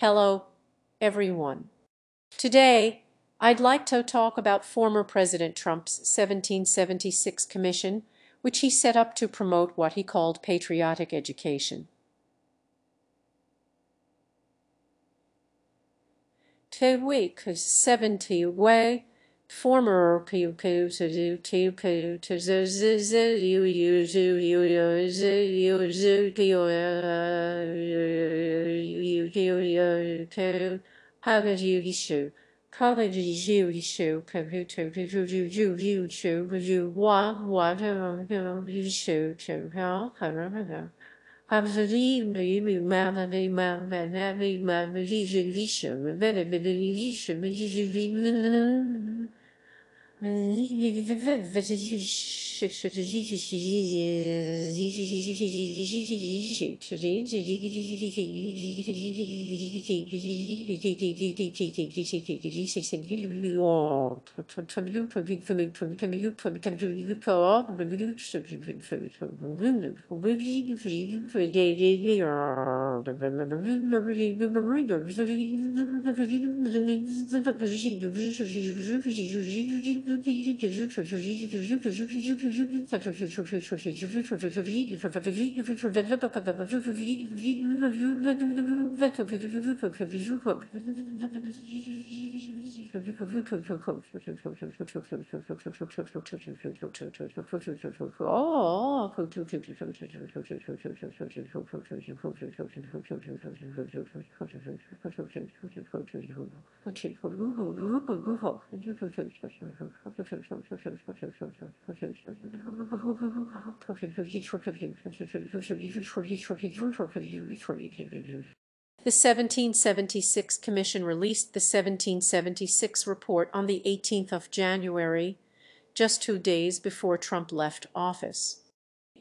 Hello, everyone. Today, I'd like to talk about former President Trump's 1776 commission, which he set up to promote what he called patriotic education. Week 70 way former people to how could you issue college issue The 1776 Commission released the 1776 report on the 18th of January, just 2 days before Trump left office.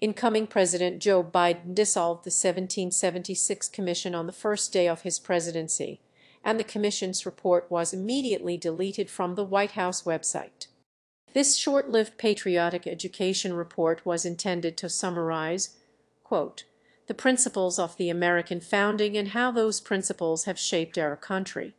Incoming President Joe Biden dissolved the 1776 Commission on the first day of his presidency, and the Commission's report was immediately deleted from the White House website. This short-lived patriotic education report was intended to summarize, quote, the principles of the American founding and how those principles have shaped our country.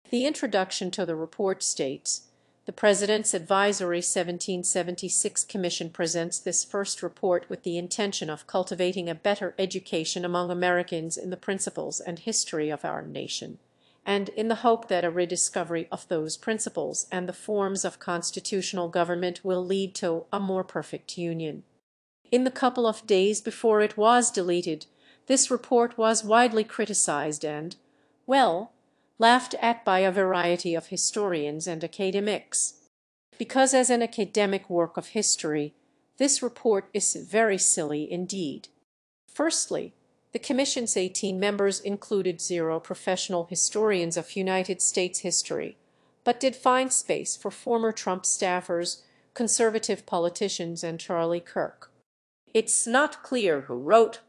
The introduction to the report states, the President's Advisory 1776 Commission presents this first report with the intention of cultivating a better education among Americans in the principles and history of our nation, and in the hope that a rediscovery of those principles and the forms of constitutional government will lead to a more perfect union. In the couple of days before it was deleted, this report was widely criticized and, well, laughed at by a variety of historians and academics. Because as an academic work of history, this report is very silly indeed. Firstly, the Commission's 18 members included 0 professional historians of United States history, but did find space for former Trump staffers, conservative politicians, and Charlie Kirk. It's not clear who wrote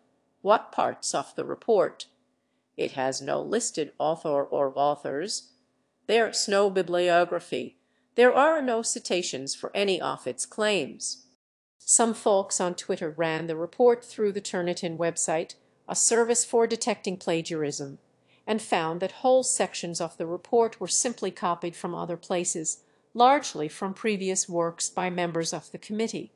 what parts of the report. It has no listed author or authors. There's no bibliography. There are no citations for any of its claims. Some folks on Twitter ran the report through the Turnitin website, a service for detecting plagiarism, and found that whole sections of the report were simply copied from other places, largely from previous works by members of the committee.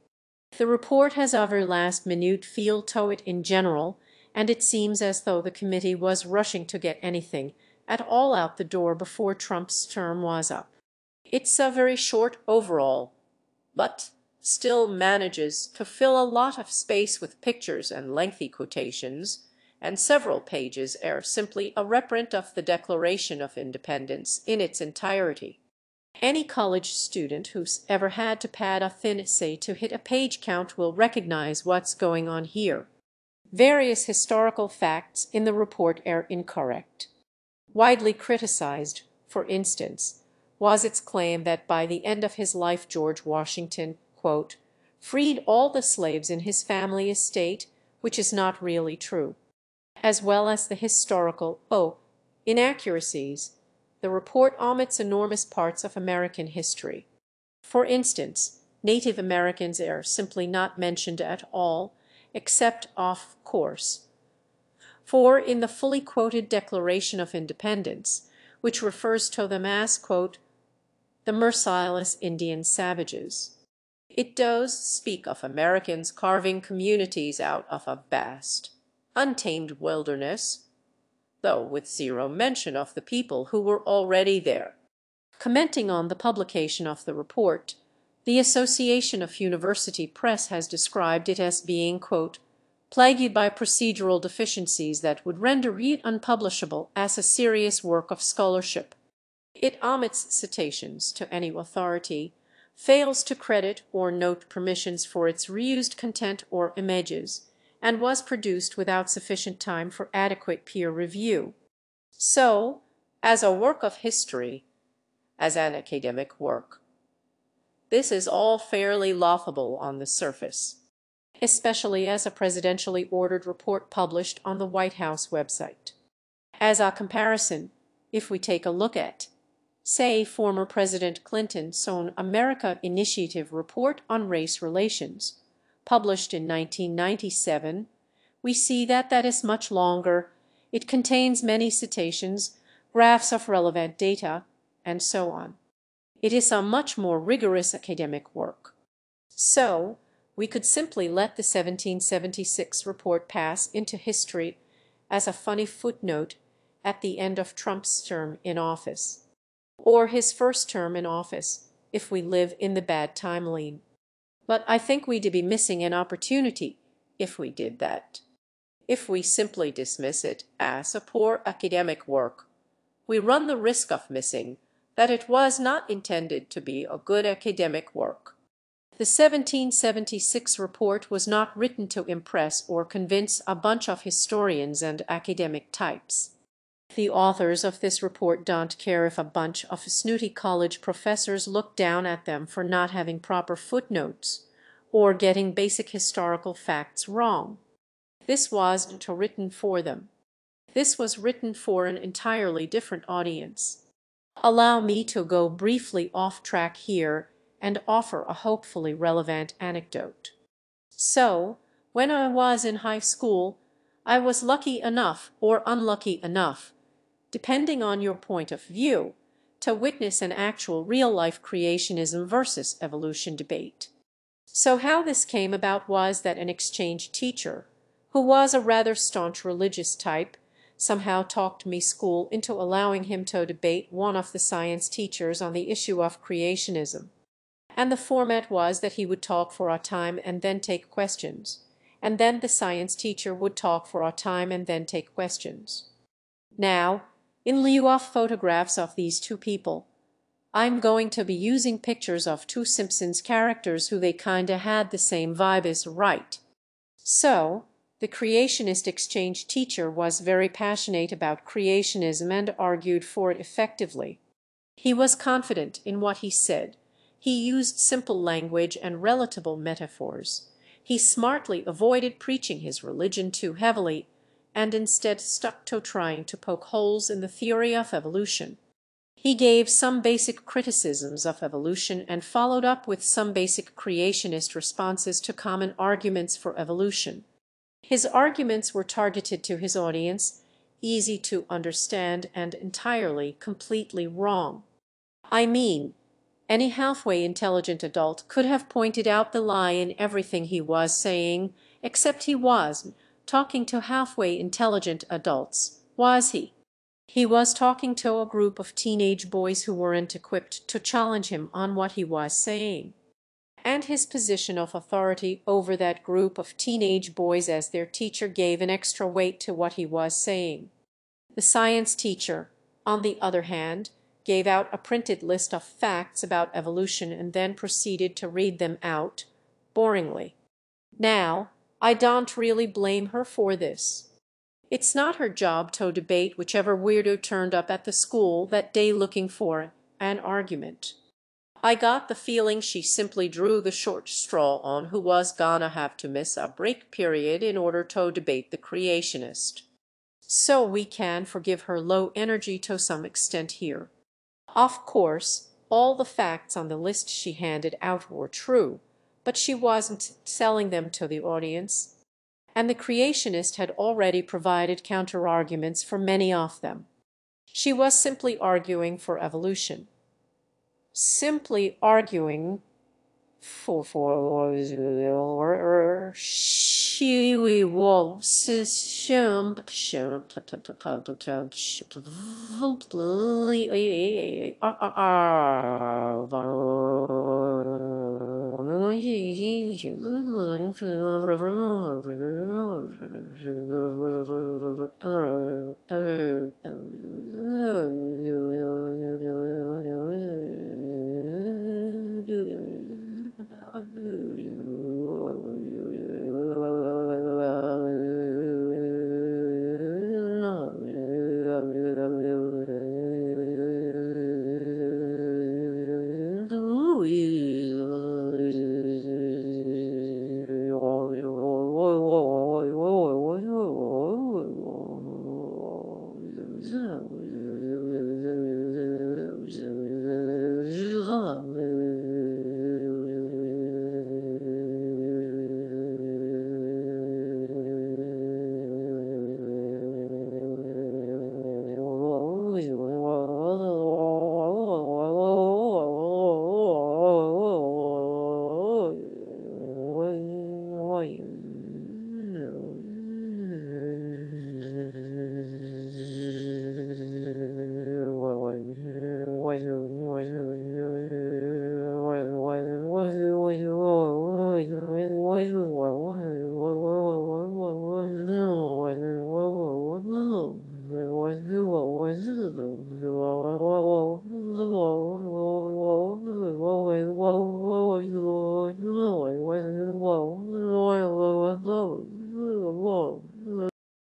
The report has a very last-minute feel to it in general, and it seems as though the committee was rushing to get anything at all out the door before Trump's term was up. It's a very short overall, but still manages to fill a lot of space with pictures and lengthy quotations, and several pages are simply a reprint of the Declaration of Independence in its entirety. Any college student who's ever had to pad a thin essay to hit a page count will recognize what's going on here. Various historical facts in the report are incorrect. Widely criticized, for instance, was its claim that by the end of his life George Washington, quote, freed all the slaves in his family estate, which is not really true, as well as the historical inaccuracies. The report omits enormous parts of American history. For instance, Native Americans are simply not mentioned at all, except, of course, For in the fully quoted Declaration of Independence, which refers to them as, quote, the merciless Indian savages, it does speak of Americans carving communities out of a vast, untamed wilderness, though with zero mention of the people who were already there. Commenting on the publication of the report, the Association of University Press has described it as being, quote, plagued by procedural deficiencies that would render it unpublishable as a serious work of scholarship. It omits citations to any authority, fails to credit or note permissions for its reused content or images, and was produced without sufficient time for adequate peer review. So, as a work of history, as an academic work, this is all fairly laughable on the surface, especially as a presidentially ordered report published on the White House website. As a comparison, if we take a look at, say, former President Clinton's own America Initiative report on race relations, published in 1997, we see that that is much longer. It contains many citations, graphs of relevant data, and so on. It is a much more rigorous academic work. So, we could simply let the 1776 report pass into history as a funny footnote at the end of Trump's term in office, or his first term in office, if we live in the bad timeline. But I think we'd be missing an opportunity if we did that. If we simply dismiss it as a poor academic work, we run the risk of missing that it was not intended to be a good academic work. The 1776 report was not written to impress or convince a bunch of historians and academic types. The authors of this report don't care if a bunch of snooty college professors look down at them for not having proper footnotes or getting basic historical facts wrong. This wasn't written for them. This was written for an entirely different audience. Allow me to go briefly off track here and offer a hopefully relevant anecdote. So, when I was in high school, I was lucky enough or unlucky enough, depending on your point of view, to witness an actual real-life creationism versus evolution debate. So how this came about was that an exchange teacher, who was a rather staunch religious type, somehow talked me school into allowing him to debate one of the science teachers on the issue of creationism. And the format was that he would talk for a time and then take questions, and then the science teacher would talk for a time and then take questions. Now, in lieu of photographs of these two people, I'm going to be using pictures of two Simpsons characters who they kinda had the same vibe as, right? So, the creationist exchange teacher was very passionate about creationism and argued for it effectively. He was confident in what he said. He used simple language and relatable metaphors. He smartly avoided preaching his religion too heavily, and instead stuck to trying to poke holes in the theory of evolution. He gave some basic criticisms of evolution and followed up with some basic creationist responses to common arguments for evolution. His arguments were targeted to his audience, easy to understand, and entirely, completely wrong. I mean, any halfway intelligent adult could have pointed out the lie in everything he was saying, except he wasn't talking to halfway intelligent adults, was he? He was talking to a group of teenage boys who weren't equipped to challenge him on what he was saying. And his position of authority over that group of teenage boys as their teacher gave an extra weight to what he was saying. The science teacher, on the other hand, gave out a printed list of facts about evolution and then proceeded to read them out, boringly. Now, I don't really blame her for this. It's not her job to debate whichever weirdo turned up at the school that day looking for an argument. I got the feeling she simply drew the short straw on who was gonna have to miss a break period in order to debate the creationist. So we can forgive her low energy to some extent here. Of course, all the facts on the list she handed out were true, but she wasn't selling them to the audience. and the creationist had already provided counterarguments for many of them. She was simply arguing for evolution. Simply arguing for she was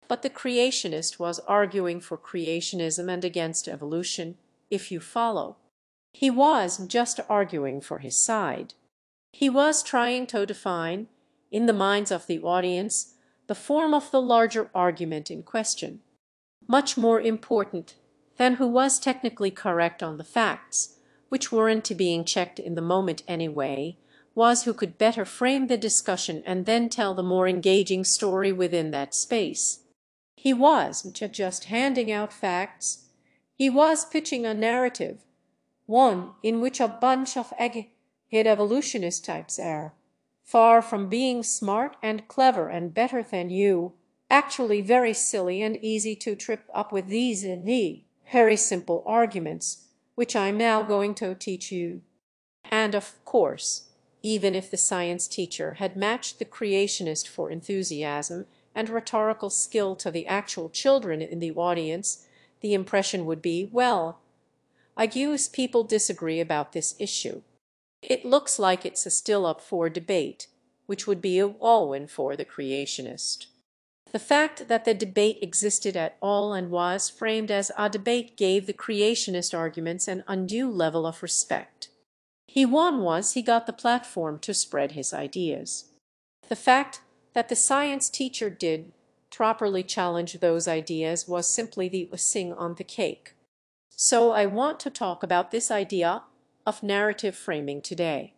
But the creationist was arguing for creationism and against evolution, if you follow. He wasn't just arguing for his side. He was trying to define, in the minds of the audience, the form of the larger argument in question. Much more important than who was technically correct on the facts, which weren't being checked in the moment anyway, was who could better frame the discussion and then tell the more engaging story within that space. He wasn't just handing out facts. He was pitching a narrative, one in which a bunch of egghead evolutionist types are, far from being smart and clever and better than you, actually very silly and easy to trip up with these very simple arguments, which I'm now going to teach you. And of course, even if the science teacher had matched the creationist for enthusiasm and rhetorical skill to the actual children in the audience, the impression would be, well, I guess people disagree about this issue. It looks like it's still up for debate, which would be a all-win for the creationist. The fact that the debate existed at all and was framed as a debate gave the creationist arguments an undue level of respect. He won was he got the platform to spread his ideas. The fact that the science teacher did properly challenge those ideas was simply the icing on the cake. So I want to talk about this idea of narrative framing today.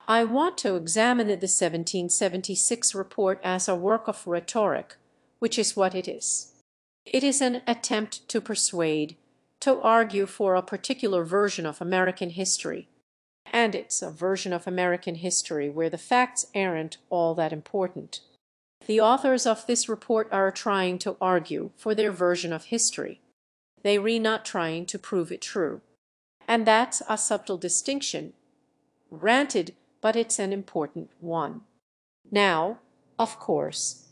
I want to examine the 1776 report as a work of rhetoric, which is what it is. It is an attempt to persuade, to argue for a particular version of American history. And it's a version of American history where the facts aren't all that important. The authors of this report are trying to argue for their version of history. They are not trying to prove it true. And that's a subtle distinction. Granted, but it's an important one. Now, of course,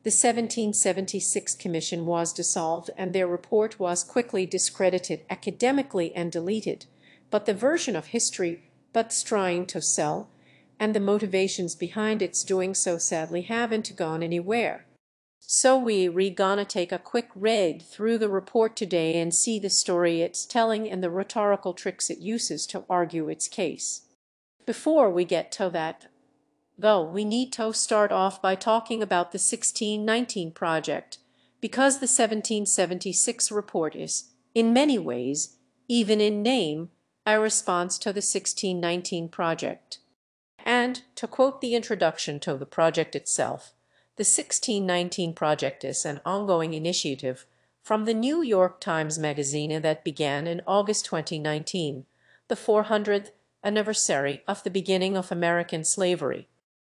the 1776 Commission was dissolved and their report was quickly discredited academically and deleted, but the version of history that's trying to sell and the motivations behind its doing so sadly haven't gone anywhere. So we're gonna take a quick read through the report today and see the story it's telling and the rhetorical tricks it uses to argue its case. Before we get to that, though, we need to start off by talking about the 1619 project, because the 1776 report is, in many ways, even in name, a response to the 1619 project. And, to quote the introduction to the project itself, The 1619 Project is an ongoing initiative from the New York Times Magazine that began in August 2019, the 400th anniversary of the beginning of American slavery.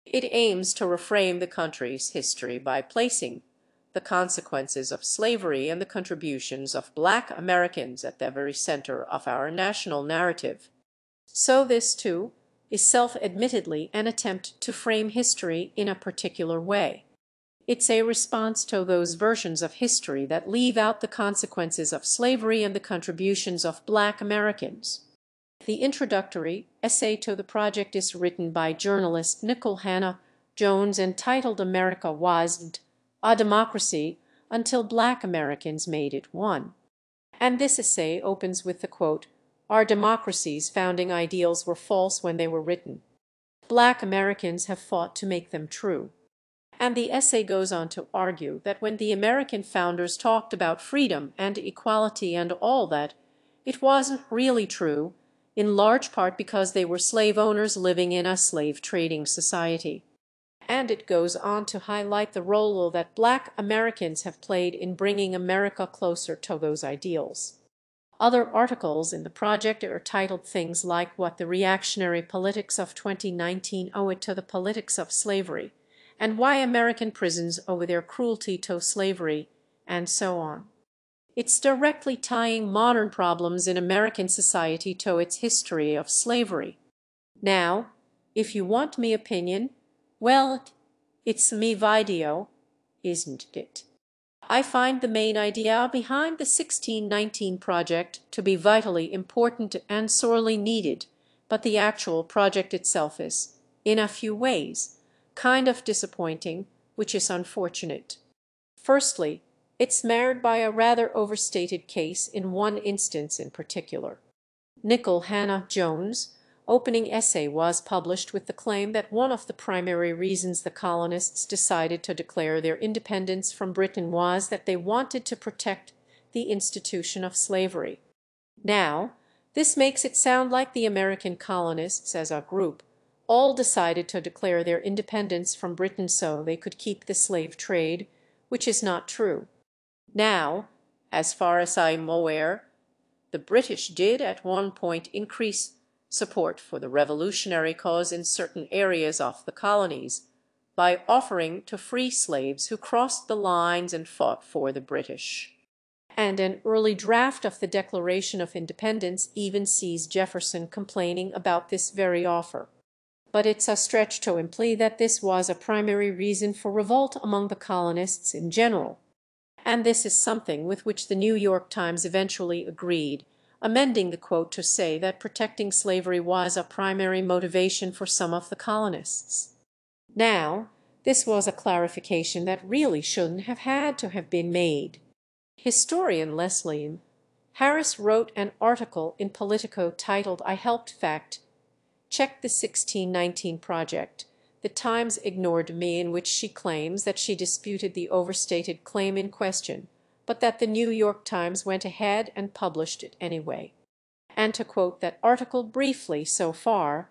It aims to reframe the country's history by placing the consequences of slavery and the contributions of Black Americans at the very center of our national narrative. So this, too, is self-admittedly an attempt to frame history in a particular way. It's a response to those versions of history that leave out the consequences of slavery and the contributions of Black Americans. The introductory essay to the project is written by journalist Nicole Hannah-Jones and titled America Wasn't a Democracy Until Black Americans Made It One. And this essay opens with the quote, "Our democracy's founding ideals were false when they were written. Black Americans have fought to make them true." And the essay goes on to argue that when the American founders talked about freedom and equality and all that, it wasn't really true, in large part because they were slave owners living in a slave trading society. And it goes on to highlight the role that Black Americans have played in bringing America closer to those ideals. Other articles in the project are titled things like What the Reactionary Politics of 2019 Owe It to the Politics of Slavery, and Why American Prisons Owe Their Cruelty to Slavery, and so on. It's directly tying modern problems in American society to its history of slavery. Now, if you want me opinion, well, it's me video, isn't it? I find the main idea behind the 1619 Project to be vitally important and sorely needed, but the actual project itself is, in a few ways, kind of disappointing, which is unfortunate. Firstly, it's marred by a rather overstated case in one instance in particular. Nicole Hannah-Jones' opening essay was published with the claim that one of the primary reasons the colonists decided to declare their independence from Britain was that they wanted to protect the institution of slavery. Now, this makes it sound like the American colonists as a group all decided to declare their independence from Britain so they could keep the slave trade, which is not true. Now, as far as I am aware, the British did at one point increase support for the revolutionary cause in certain areas of the colonies by offering to free slaves who crossed the lines and fought for the British. And an early draft of the Declaration of Independence even sees Jefferson complaining about this very offer. But it's a stretch to imply that this was a primary reason for revolt among the colonists in general. And this is something with which the New York Times eventually agreed, amending the quote to say that protecting slavery was a primary motivation for some of the colonists. Now, this was a clarification that really shouldn't have had to have been made. Historian Leslie Harris wrote an article in Politico titled "I Helped Fact Check the 1619 Project." The Times ignored me, in which she claims that she disputed the overstated claim in question, but that the New York Times went ahead and published it anyway. And to quote that article briefly so far,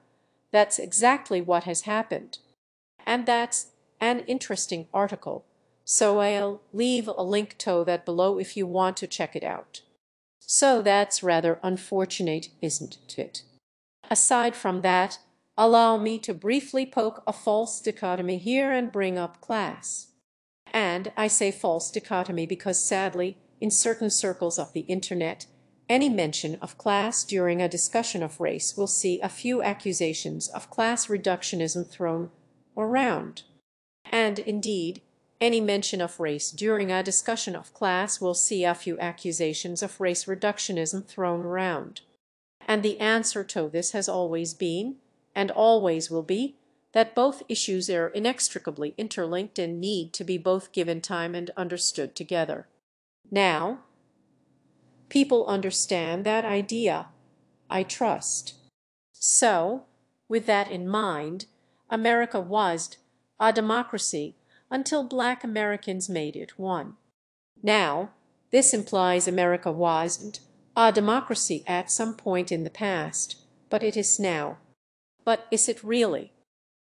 that's exactly what has happened. And that's an interesting article, so I'll leave a link to that below if you want to check it out. So that's rather unfortunate, isn't it? Aside from that, allow me to briefly poke a false dichotomy here and bring up class. And I say false dichotomy because sadly, in certain circles of the internet, any mention of class during a discussion of race will see a few accusations of class reductionism thrown around. And indeed, any mention of race during a discussion of class will see a few accusations of race reductionism thrown around. And the answer to this has always been, and always will be, that both issues are inextricably interlinked and need to be both given time and understood together. Now, people understand that idea, I trust. So, with that in mind, America was a democracy until Black Americans made it one. Now, this implies America wasn't a democracy at some point in the past, but it is now. But is it really?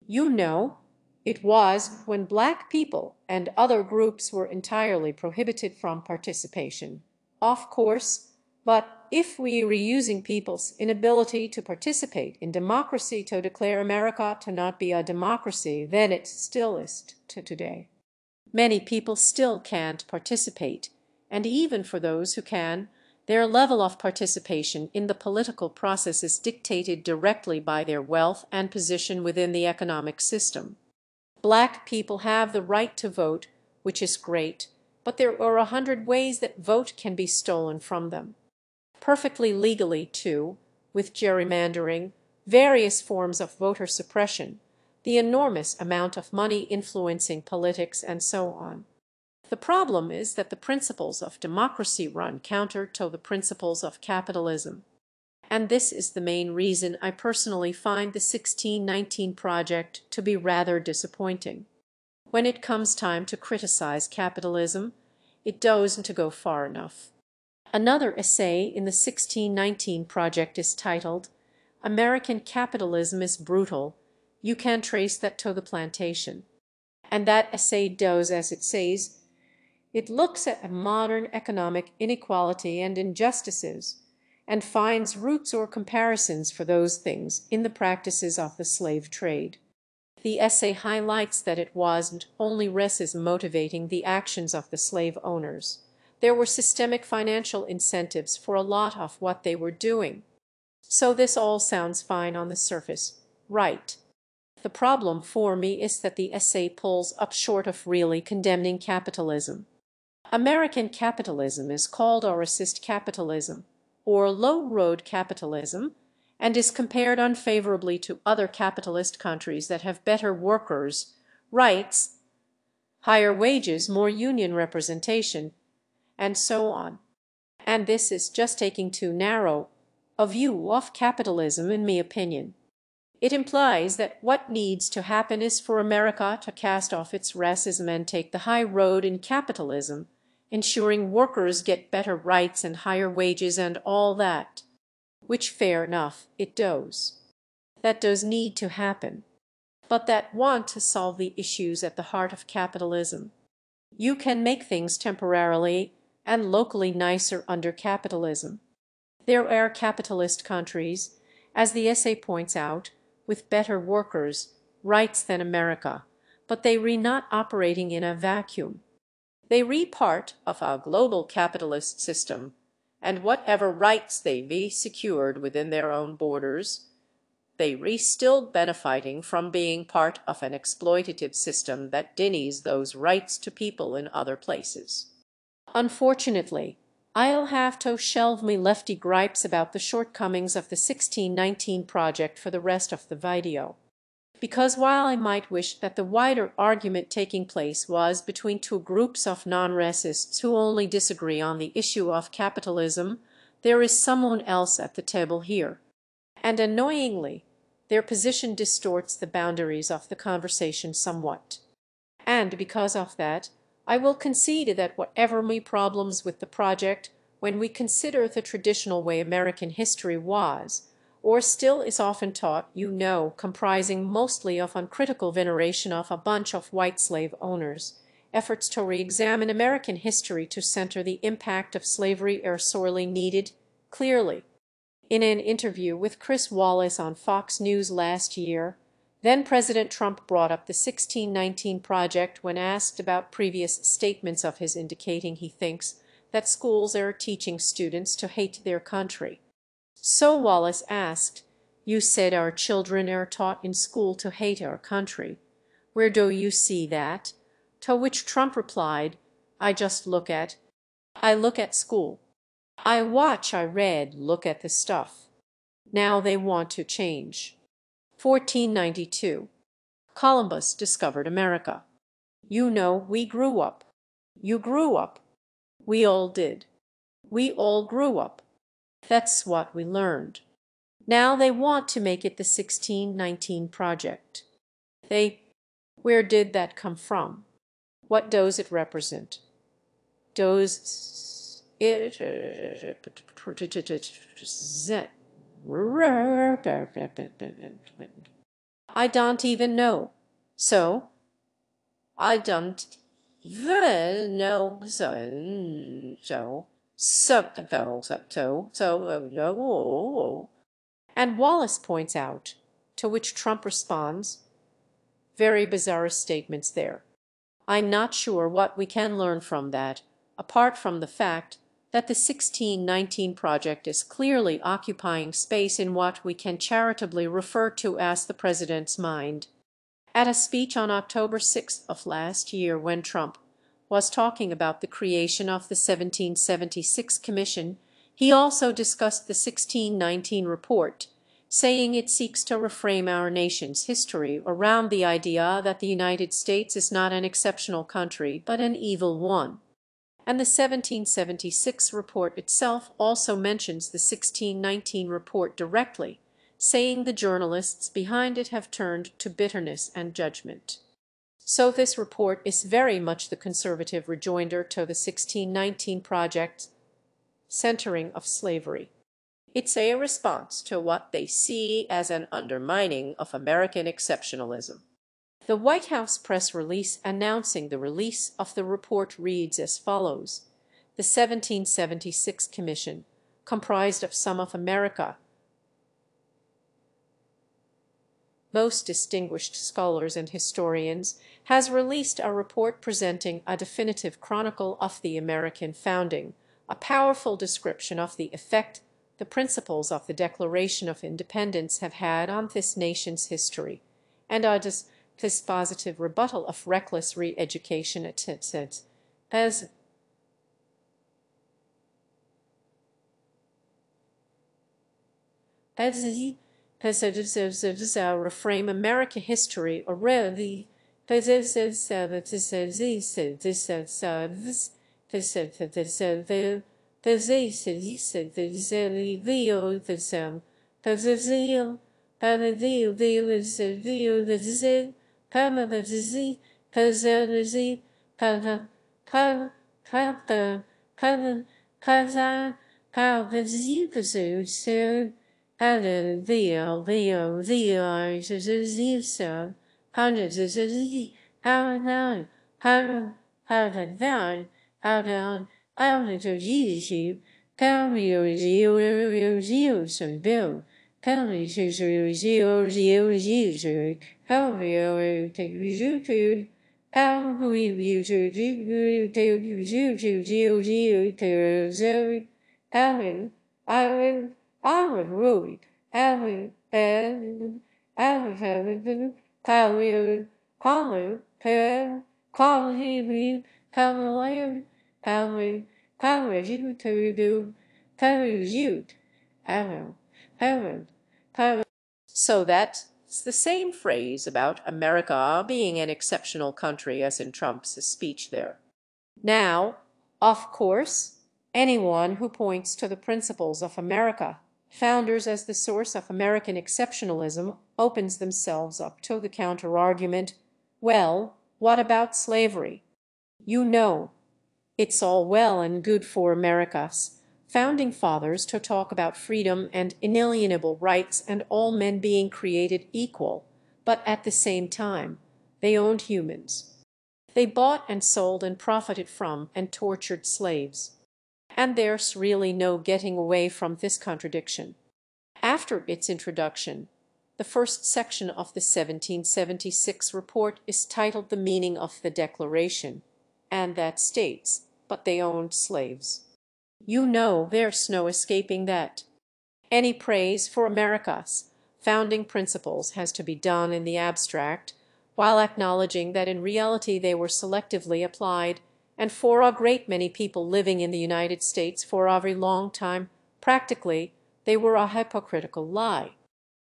You know, It was when black people and other groups were entirely prohibited from participation, of course, but if we were using people's inability to participate in democracy to declare America to not be a democracy, then it still is to today. Many people still can't participate, and even for those who can, their level of participation in the political process is dictated directly by their wealth and position within the economic system. Black people have the right to vote, which is great, but there are 100 ways that vote can be stolen from them. Perfectly legally, too, with gerrymandering, various forms of voter suppression, the enormous amount of money influencing politics, and so on. The problem is that the principles of democracy run counter to the principles of capitalism. And this is the main reason I personally find the 1619 project to be rather disappointing. When it comes time to criticize capitalism, it doesn't go far enough. Another essay in the 1619 project is titled, "American Capitalism is Brutal. You can trace that to the plantation." And that essay does as it says. It looks at modern economic inequality and injustices, and finds roots or comparisons for those things in the practices of the slave trade. The essay highlights that it wasn't only racism motivating the actions of the slave owners. There were systemic financial incentives for a lot of what they were doing. So this all sounds fine on the surface, right? The problem for me is that the essay pulls up short of really condemning capitalism. American capitalism is called racist capitalism, or low-road capitalism, and is compared unfavorably to other capitalist countries that have better workers' rights, higher wages, more union representation, and so on. And this is just taking too narrow a view of capitalism, in my opinion. It implies that what needs to happen is for America to cast off its racism and take the high road in capitalism, ensuring workers get better rights and higher wages and all that. Which fair enough, it does. That does need to happen. But that want to solve the issues at the heart of capitalism. You can make things temporarily and locally nicer under capitalism. There are capitalist countries, as the essay points out, with better workers' rights than America, but they are not operating in a vacuum. They are part of a global capitalist system, and whatever rights they be secured within their own borders, they are still benefiting from being part of an exploitative system that denies those rights to people in other places. Unfortunately, I'll have to shelve me lefty gripes about the shortcomings of the 1619 project for the rest of the video. Because while I might wish that the wider argument taking place was between two groups of non-racists who only disagree on the issue of capitalism, there is someone else at the table here. And annoyingly, their position distorts the boundaries of the conversation somewhat. And because of that, I will concede that whatever my problems with the project, when we consider the traditional way American history was, or still is often taught, comprising mostly of uncritical veneration of a bunch of white slave owners, efforts to re-examine American history to center the impact of slavery are sorely needed, clearly. In an interview with Chris Wallace on Fox News last year, then President Trump brought up the 1619 project when asked about previous statements of his indicating he thinks that schools are teaching students to hate their country. So Wallace asked, "You said our children are taught in school to hate our country. Where do you see that?" To which Trump replied, I look at school. I watch, I read, look at the stuff. Now they want to change. 1492. Columbus discovered America. We grew up. You grew up. We all did. We all grew up. That's what we learned. Now they want to make it the 1619 project. Where did that come from? What does it represent? Does it I don't even know. So, I don't know so. And Wallace points out, to which Trump responds, very bizarre statements there. I'm not sure what we can learn from that, apart from the fact that the 1619 project is clearly occupying space in what we can charitably refer to as the president's mind. At a speech on October 6th of last year, when Trump was talking about the creation of the 1776 Commission, he also discussed the 1619 report, saying it seeks to reframe our nation's history around the idea that the United States is not an exceptional country, but an evil one. And the 1776 report itself also mentions the 1619 report directly, saying the journalists behind it have turned to bitterness and judgment. So this report is very much the conservative rejoinder to the 1619 project's centering of slavery. It's a response to what they see as an undermining of American exceptionalism. The White House press release announcing the release of the report reads as follows: The 1776 Commission, comprised of some of America's most distinguished scholars and historians, has released a report presenting a definitive chronicle of the American founding, a powerful description of the effect the principles of the Declaration of Independence have had on this nation's history, and a dispositive rebuttal of reckless re-education attempts as reframe American history around the So that's the same phrase about America being an exceptional country as in Trump's speech there. Now, of course, anyone who points to the principles of America, founders as the source of American exceptionalism, opens themselves up to the counter-argument, well, what about slavery? You know, it's all well and good for America's founding fathers to talk about freedom and inalienable rights and all men being created equal, but at the same time, they owned humans. They bought and sold and profited from and tortured slaves. And there's really no getting away from this contradiction. After its introduction, the first section of the 1776 report is titled The Meaning of the Declaration, and that states, but they owned slaves. You know there's no escaping that. Any praise for America's founding principles has to be done in the abstract, while acknowledging that in reality they were selectively applied, and for a great many people living in the United States for a very long time, practically, they were a hypocritical lie.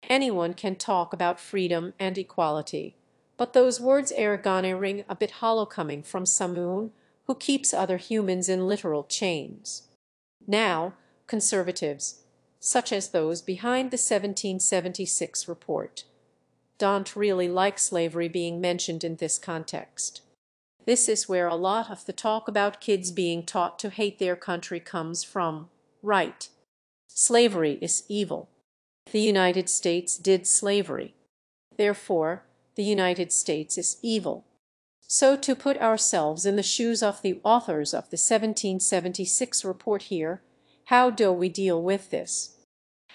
Anyone can talk about freedom and equality, but those words ergane ring a bit hollow coming from someone who keeps other humans in literal chains. Now, conservatives, such as those behind the 1776 report, don't really like slavery being mentioned in this context. This is where a lot of the talk about kids being taught to hate their country comes from, right? Slavery is evil. The United States did slavery. Therefore, the United States is evil. So to put ourselves in the shoes of the authors of the 1776 report here, how do we deal with this?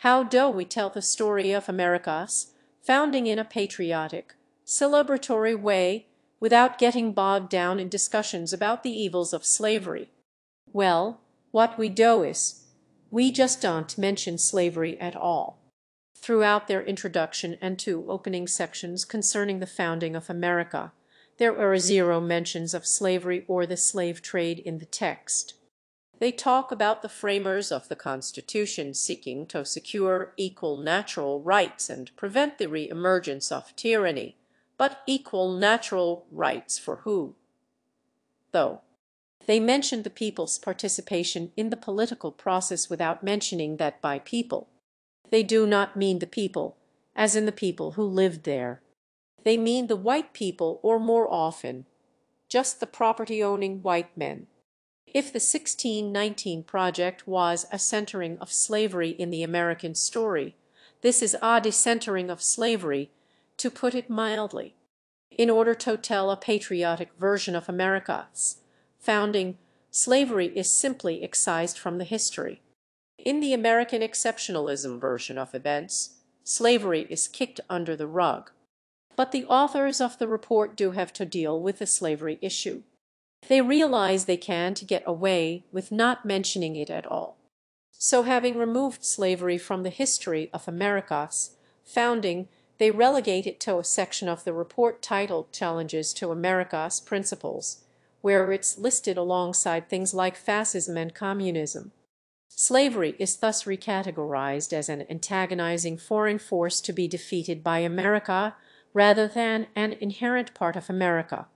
How do we tell the story of America's founding in a patriotic, celebratory way without getting bogged down in discussions about the evils of slavery? Well, what we do is, we just don't mention slavery at all. Throughout their introduction and two opening sections concerning the founding of America, there are zero mentions of slavery or the slave trade in the text. They talk about the framers of the Constitution seeking to secure equal natural rights and prevent the re-emergence of tyranny. But equal natural rights for who? Though they mention the people's participation in the political process without mentioning that by people they do not mean the people, as in the people who lived there. They mean the white people, or more often, just the property-owning white men. If the 1619 project was a centering of slavery in the American story, this is a decentering of slavery, to put it mildly. In order to tell a patriotic version of America's founding, slavery is simply excised from the history. In the American exceptionalism version of events, slavery is kicked under the rug. But the authors of the report do have to deal with the slavery issue. They realize they can't get away with not mentioning it at all. So having removed slavery from the history of America's founding, they relegate it to a section of the report titled Challenges to America's Principles, where it's listed alongside things like fascism and communism. Slavery is thus recategorized as an antagonizing foreign force to be defeated by America rather than an inherent part of America.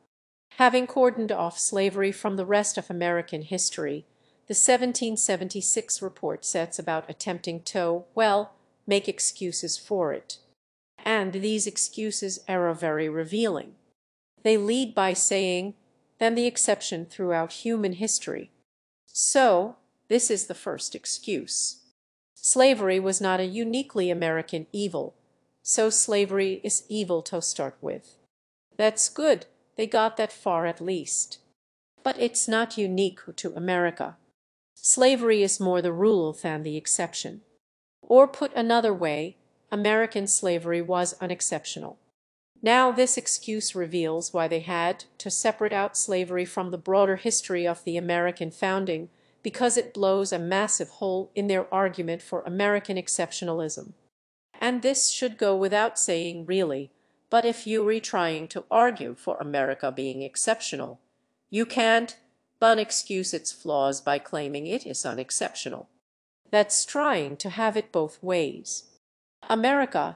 Having cordoned off slavery from the rest of American history, the 1776 report sets about attempting to, well, make excuses for it. And these excuses are very revealing. They lead by saying, then the exception throughout human history. So, this is the first excuse. Slavery was not a uniquely American evil, so slavery is evil to start with. That's good, they got that far at least. But it's not unique to America. Slavery is more the rule than the exception. Or put another way, American slavery was unexceptional. Now this excuse reveals why they had to separate out slavery from the broader history of the American founding, because it blows a massive hole in their argument for American exceptionalism. And this should go without saying really, but if you're trying to argue for America being exceptional, you can't but excuse its flaws by claiming it is unexceptional. That's trying to have it both ways. America's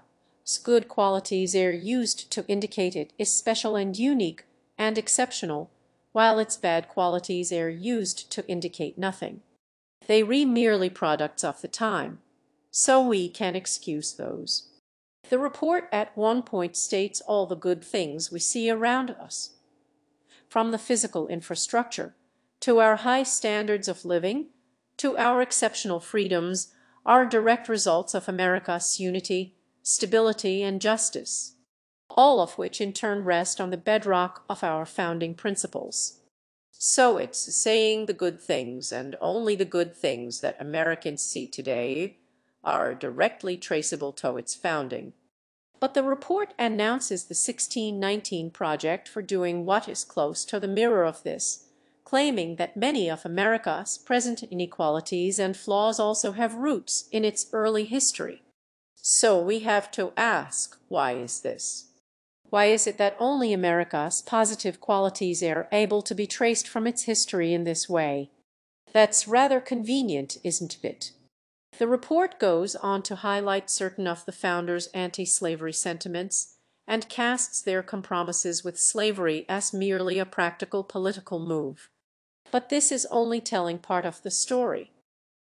good qualities are used to indicate it is special and unique and exceptional, while its bad qualities are used to indicate nothing. They are merely products of the time, so we can excuse those. The report at one point states all the good things we see around us, from the physical infrastructure to our high standards of living to our exceptional freedoms, are direct results of America's unity, stability, and justice, all of which in turn rest on the bedrock of our founding principles. So it's saying the good things, and only the good things, that Americans see today are directly traceable to its founding. But the report announces the 1619 project for doing what is close to the mirror of this, claiming that many of America's present inequalities and flaws also have roots in its early history. So we have to ask, why is this? Why is it that only America's positive qualities are able to be traced from its history in this way? That's rather convenient, isn't it? The report goes on to highlight certain of the founders' anti-slavery sentiments and casts their compromises with slavery as merely a practical political move. But this is only telling part of the story.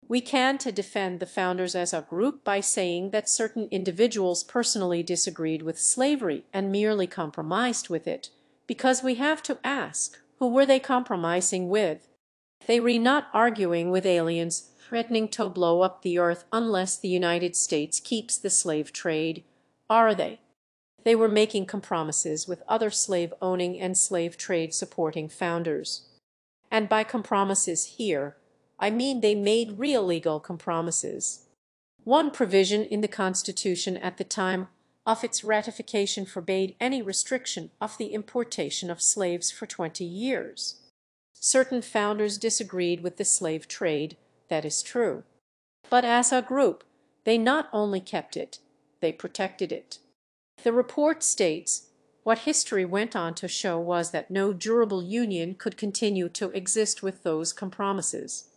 We can't defend the founders as a group by saying that certain individuals personally disagreed with slavery and merely compromised with it, because we have to ask, who were they compromising with? They were not arguing with aliens threatening to blow up the earth unless the United States keeps the slave trade, are they? They were making compromises with other slave-owning and slave trade-supporting founders. And by compromises here, I mean they made real legal compromises. One provision in the Constitution at the time of its ratification forbade any restriction of the importation of slaves for 20 years. Certain founders disagreed with the slave trade, that is true. But as a group, they not only kept it, they protected it. The report states, what history went on to show was that no durable union could continue to exist with those compromises.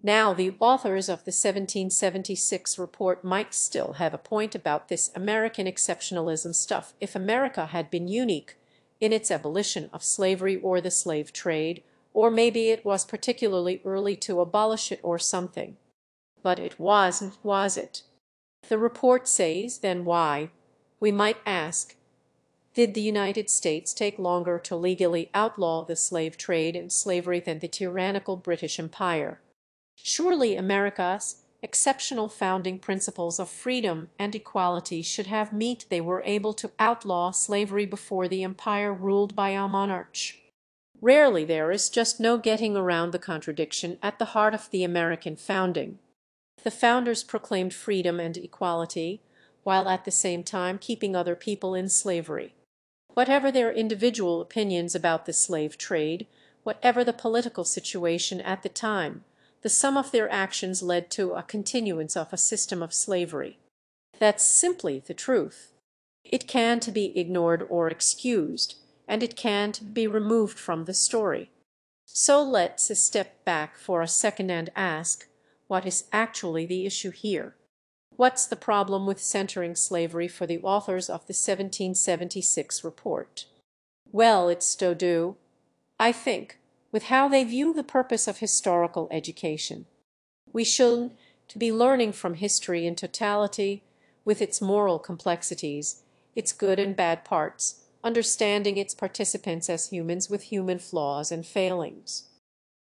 Now, the authors of the 1776 report might still have a point about this American exceptionalism stuff if America had been unique in its abolition of slavery or the slave trade, or maybe it was particularly early to abolish it or something. But it wasn't, was it? The report says, then why, we might ask, did the United States take longer to legally outlaw the slave trade and slavery than the tyrannical British Empire? Surely America's exceptional founding principles of freedom and equality should have meant they were able to outlaw slavery before the empire ruled by a monarch. Rarely there is just no getting around the contradiction at the heart of the American founding. The founders proclaimed freedom and equality, while at the same time keeping other people in slavery. Whatever their individual opinions about the slave trade, whatever the political situation at the time, the sum of their actions led to a continuance of a system of slavery. That's simply the truth. It can't be ignored or excused, and it can't be removed from the story. So let's step back for a second and ask, what is actually the issue here? What's the problem with centering slavery for the authors of the 1776 report? Well, it's to do, I think, with how they view the purpose of historical education. We should be learning from history in totality, with its moral complexities, its good and bad parts, understanding its participants as humans with human flaws and failings.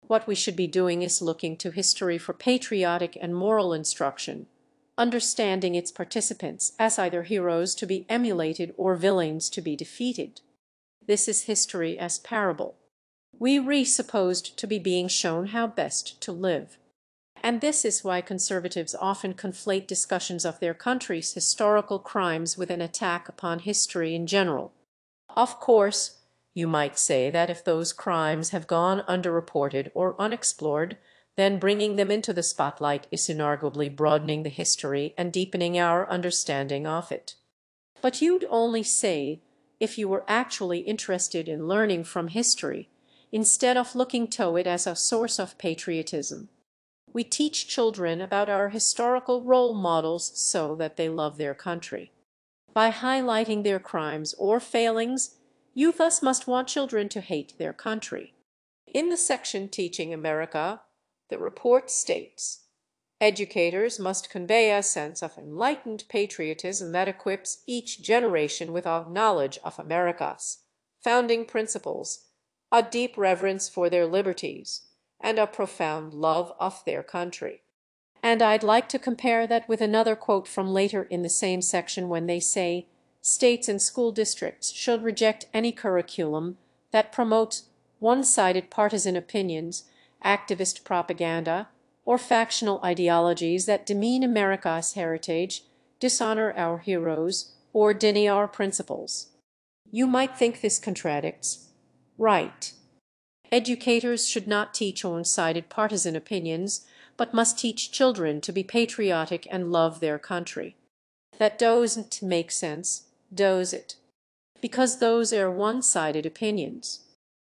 What we should be doing is looking to history for patriotic and moral instruction, understanding its participants as either heroes to be emulated or villains to be defeated. This is history as parable. We are supposed to be being shown how best to live. And this is why conservatives often conflate discussions of their country's historical crimes with an attack upon history in general. Of course, you might say that if those crimes have gone underreported or unexplored, then bringing them into the spotlight is inarguably broadening the history and deepening our understanding of it. But you'd only say if you were actually interested in learning from history, instead of looking to it as a source of patriotism. We teach children about our historical role models so that they love their country. By highlighting their crimes or failings, you thus must want children to hate their country. In the section Teaching America, the report states, educators must convey a sense of enlightened patriotism that equips each generation with a knowledge of America's founding principles, a deep reverence for their liberties, and a profound love of their country. And I'd like to compare that with another quote from later in the same section when they say, states and school districts should reject any curriculum that promotes one-sided partisan opinions, activist propaganda, or factional ideologies that demean America's heritage, dishonor our heroes, or deny our principles. You might think this contradicts. Right. Educators should not teach one-sided partisan opinions, but must teach children to be patriotic and love their country. That doesn't make sense, does it? Because those are one-sided opinions.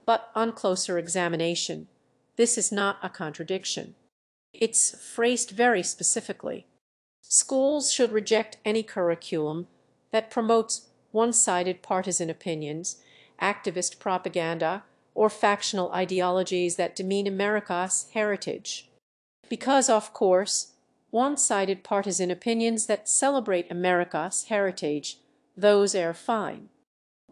But on closer examination, this is not a contradiction. It's phrased very specifically. Schools should reject any curriculum that promotes one-sided partisan opinions, activist propaganda, or factional ideologies that demean America's heritage. Because, of course, one-sided partisan opinions that celebrate America's heritage, those are fine.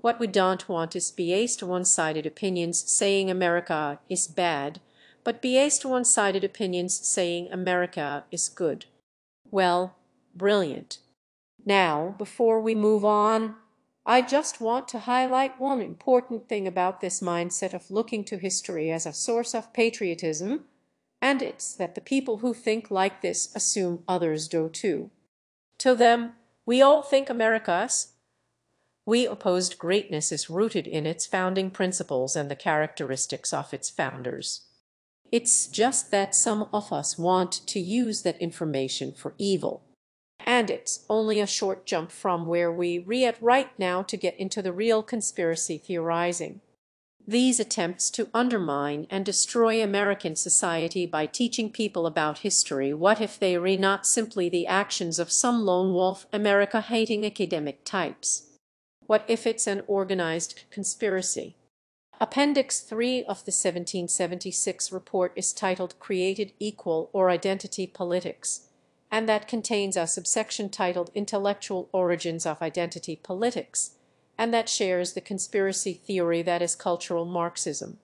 What we don't want is biased one-sided opinions saying America is bad, but biased one-sided opinions saying America is good. Well, brilliant. Now, before we move on, I just want to highlight one important thing about this mindset of looking to history as a source of patriotism, and it's that the people who think like this assume others do too. To them, we all think America's. We opposed greatness is rooted in its founding principles and the characteristics of its founders. It's just that some of us want to use that information for evil. And it's only a short jump from where we're at right now to get into the real conspiracy theorizing. These attempts to undermine and destroy American society by teaching people about history, what if they were not simply the actions of some lone wolf America-hating academic types? What if it's an organized conspiracy? Appendix 3 of the 1776 report is titled Created Equal or Identity Politics, and that contains a subsection titled Intellectual Origins of Identity Politics, and that shares the conspiracy theory that is cultural Marxism.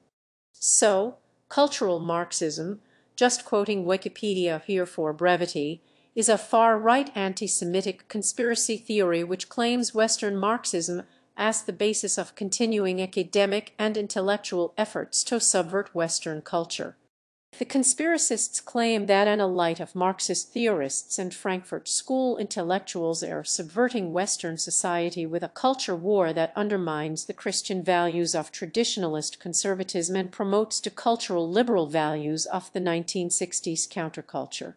So, cultural Marxism, just quoting Wikipedia here for brevity, is a far-right anti-Semitic conspiracy theory which claims Western Marxism as the basis of continuing academic and intellectual efforts to subvert Western culture. The conspiracists claim that in the light of Marxist theorists and Frankfurt School intellectuals are subverting Western society with a culture war that undermines the Christian values of traditionalist conservatism and promotes the cultural liberal values of the 1960s counterculture.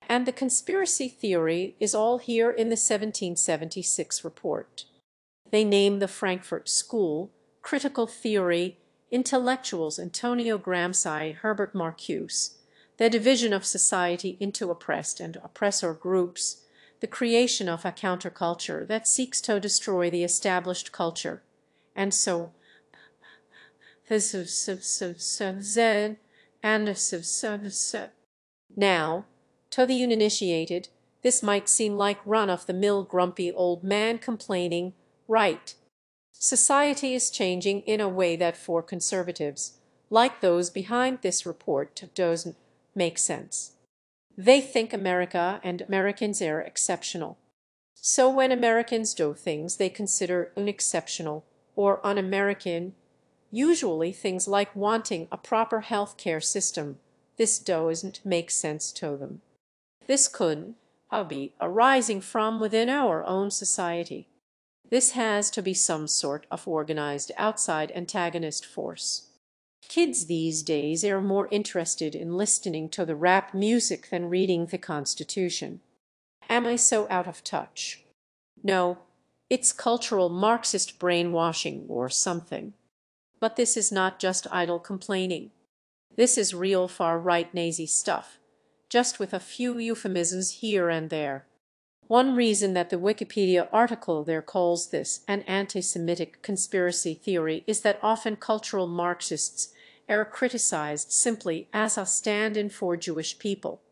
And the conspiracy theory is all here in the 1776 report. They name the Frankfurt School, critical theory, intellectuals Antonio Gramsci, Herbert Marcuse, the division of society into oppressed and oppressor groups, the creation of a counterculture that seeks to destroy the established culture, and so now, to the uninitiated, this might seem like run-of-the-mill grumpy old man complaining, right? Society is changing in a way that for conservatives, like those behind this report, doesn't make sense. They think America and Americans are exceptional. So when Americans do things they consider unexceptional or un-American, usually things like wanting a proper health care system, this doesn't make sense to them. This could be arising from within our own society. This has to be some sort of organized outside antagonist force. Kids these days are more interested in listening to the rap music than reading the Constitution. Am I so out of touch? No, it's cultural Marxist brainwashing or something. But this is not just idle complaining. This is real far-right Nazi stuff, just with a few euphemisms here and there. One reason that the Wikipedia article there calls this an anti-Semitic conspiracy theory is that often cultural Marxists are criticized simply as a stand-in for Jewish people.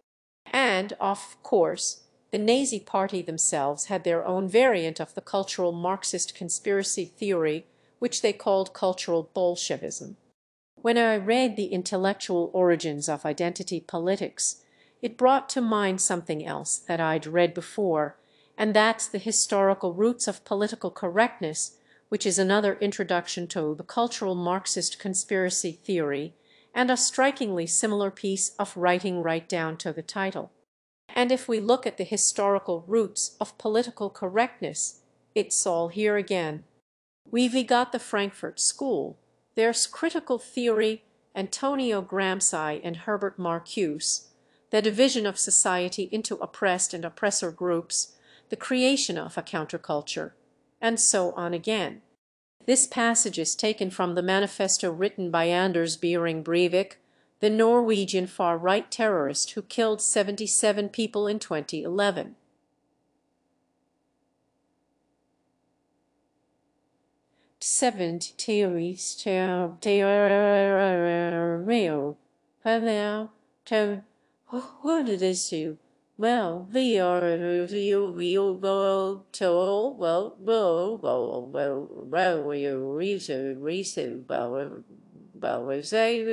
And, of course, the Nazi Party themselves had their own variant of the cultural Marxist conspiracy theory, which they called cultural Bolshevism. When I read the intellectual origins of identity politics, it brought to mind something else that I'd read before, and that's the historical roots of political correctness, which is another introduction to the cultural Marxist conspiracy theory, and a strikingly similar piece of writing right down to the title. And if we look at the historical roots of political correctness, it's all here again. We've got the Frankfurt School, there's critical theory, Antonio Gramsci and Herbert Marcuse, the division of society into oppressed and oppressor groups, the creation of a counterculture, and so on again. This passage is taken from the manifesto written by Anders Behring Breivik, the Norwegian far-right terrorist who killed 77 people in 2011. What did they do? Well, we are Well, we say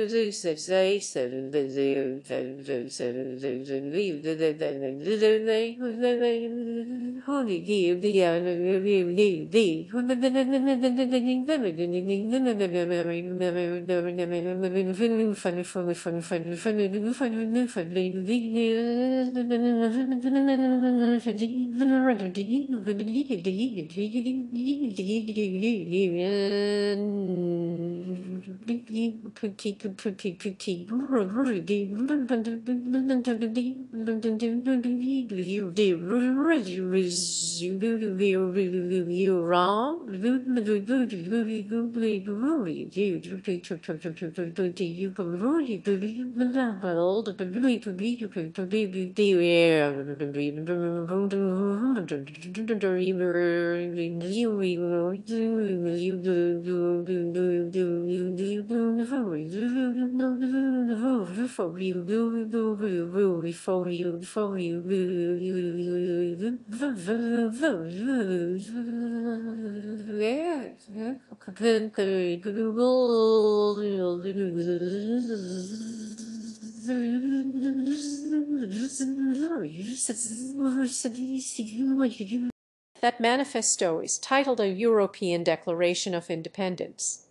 that manifesto is titled A European Declaration of Independence.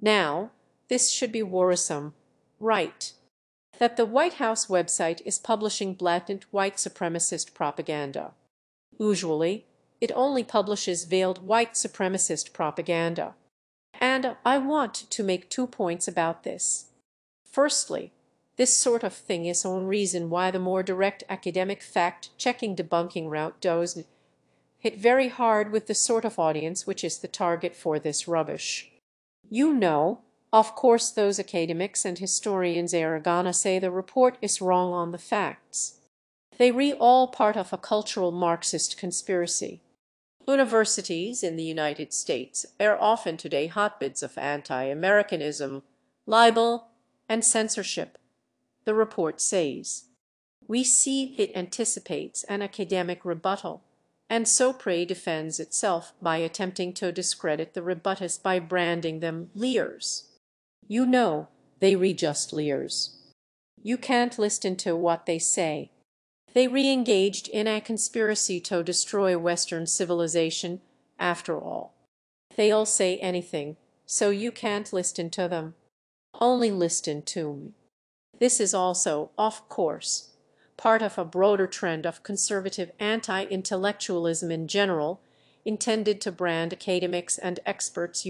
Now, this should be worrisome, right? That the White House website is publishing blatant white supremacist propaganda. Usually, it only publishes veiled white supremacist propaganda. And I want to make 2 points about this. Firstly, this sort of thing is one reason why the more direct academic fact-checking debunking route does hit very hard with the sort of audience which is the target for this rubbish. You know, of course, those academics and historians are gonna say the report is wrong on the facts. They all part of a cultural Marxist conspiracy. Universities in the United States are often today hotbeds of anti-Americanism, libel, and censorship, the report says. We see it anticipates an academic rebuttal, and so pray defends itself by attempting to discredit the rebutters by branding them liars. You know, they just liars. You can't listen to what they say. They re-engaged in a conspiracy to destroy Western civilization, after all. They'll say anything, so you can't listen to them. Only listen to me. This is also, of course, part of a broader trend of conservative anti-intellectualism in general, intended to brand academics and experts,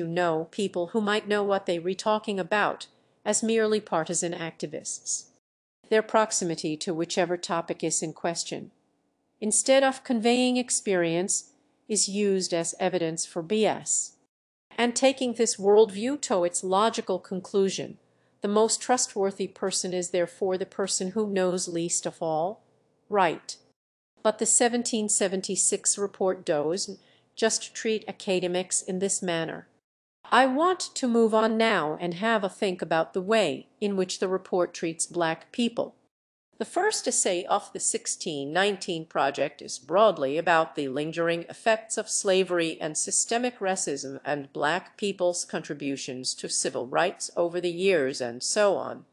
people who might know what they talking about, as merely partisan activists. Their proximity to whichever topic is in question, instead of conveying experience, is used as evidence for BS. And taking this worldview to its logical conclusion, the most trustworthy person is therefore the person who knows least of all, right. But the 1776 report does just treat academics in this manner. I want to move on now and have a think about the way in which the report treats black people. The first essay of the 1619 project is broadly about the lingering effects of slavery and systemic racism and black people's contributions to civil rights over the years and so on.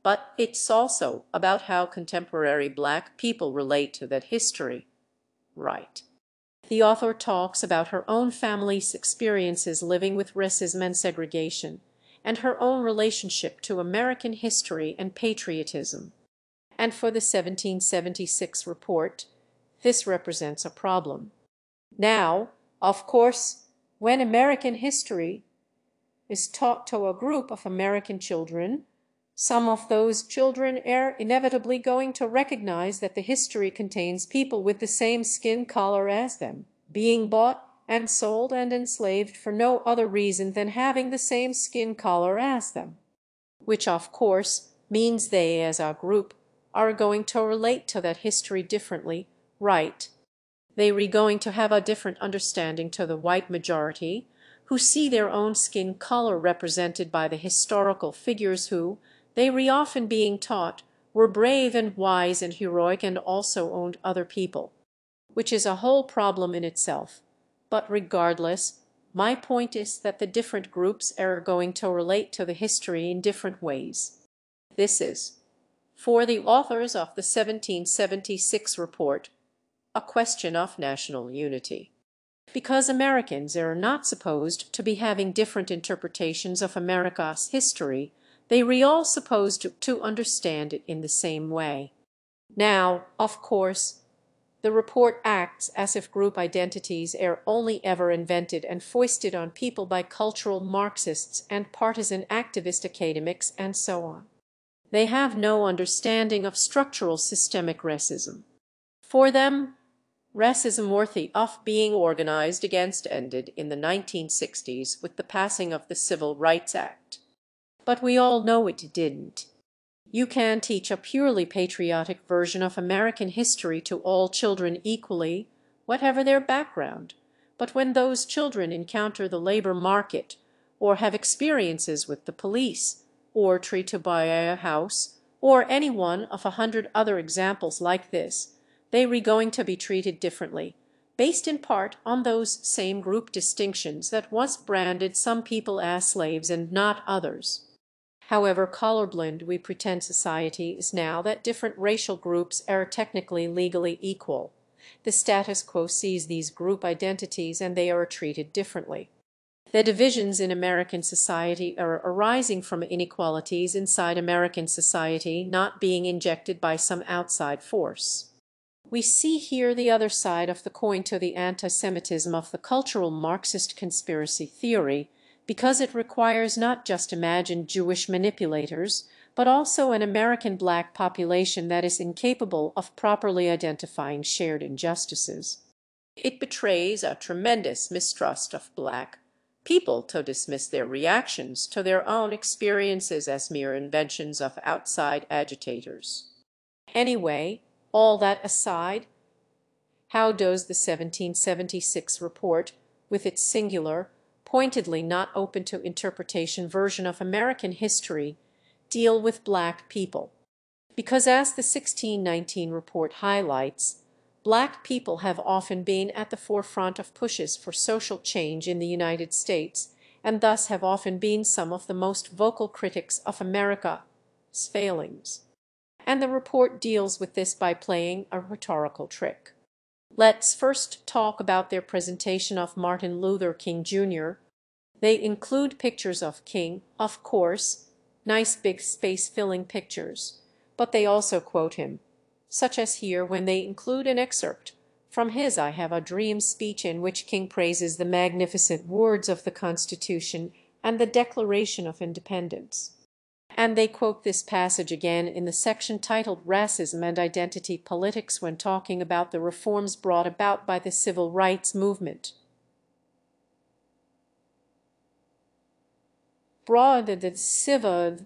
But it's also about how contemporary black people relate to that history. Right. The author talks about her own family's experiences living with racism and segregation, and her own relationship to American history and patriotism. And for the 1776 report, this represents a problem. Now, of course, when American history is taught to a group of American children, some of those children are inevitably going to recognize that the history contains people with the same skin color as them, being bought and sold and enslaved for no other reason than having the same skin color as them, which of course means they as a group are going to relate to that history differently, right? They are going to have a different understanding to the white majority, who see their own skin color represented by the historical figures who, they are often being taught, were brave and wise and heroic and also owned other people, which is a whole problem in itself. But regardless, My point is that the different groups are going to relate to the history in different ways. This is, for the authors of the 1776 report, a question of national unity. Because Americans are not supposed to be having different interpretations of America's history, they are all supposed to understand it in the same way. Now, of course, the report acts as if group identities are only ever invented and foisted on people by cultural Marxists and partisan activist academics and so on. They have no understanding of structural systemic racism. For them, racism worthy of being organized against ended in the 1960s with the passing of the Civil Rights Act. But we all know it didn't. You can teach a purely patriotic version of American history to all children equally, whatever their background, but when those children encounter the labor market, or have experiences with the police, or try to buy a house, or any one of 100 other examples like this, they are going to be treated differently, based in part on those same group distinctions that once branded some people as slaves and not others. However colorblind we pretend society is now that different racial groups are technically legally equal, the status quo sees these group identities and they are treated differently. The divisions in American society are arising from inequalities inside American society, not being injected by some outside force. We see here the other side of the coin to the anti-Semitism of the cultural Marxist conspiracy theory, because it requires not just imagined Jewish manipulators, but also an American black population that is incapable of properly identifying shared injustices. It betrays a tremendous mistrust of black people to dismiss their reactions to their own experiences as mere inventions of outside agitators. Anyway, all that aside, how does the 1776 report, with its singular, pointedly not open to interpretation version of American history, deal with black people? Because as the 1619 report highlights, black people have often been at the forefront of pushes for social change in the United States, and thus have often been some of the most vocal critics of America's failings. And the report deals with this by playing a rhetorical trick. Let's first talk about their presentation of Martin Luther King Jr. They include pictures of King, of course, nice big space-filling pictures, but they also quote him, such as here when they include an excerpt from his "I Have a Dream" speech in which King praises the magnificent words of the Constitution and the Declaration of Independence. And they quote this passage again in the section titled Racism and Identity Politics when talking about the reforms brought about by the Civil Rights Movement. Broad the civil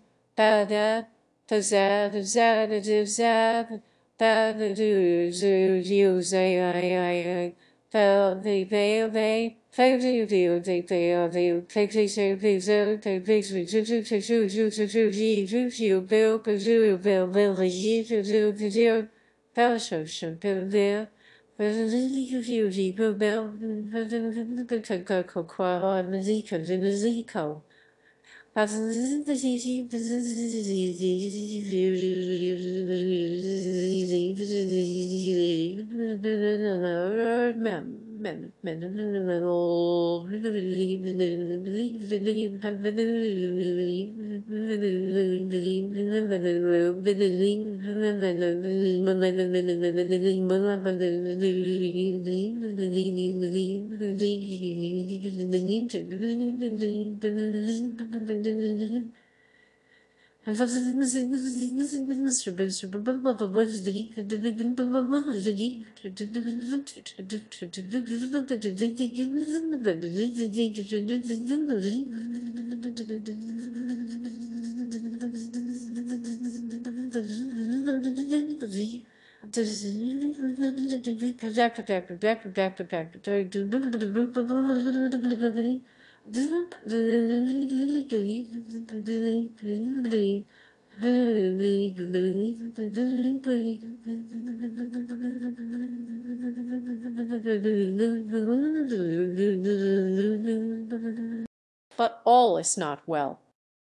But all is not well.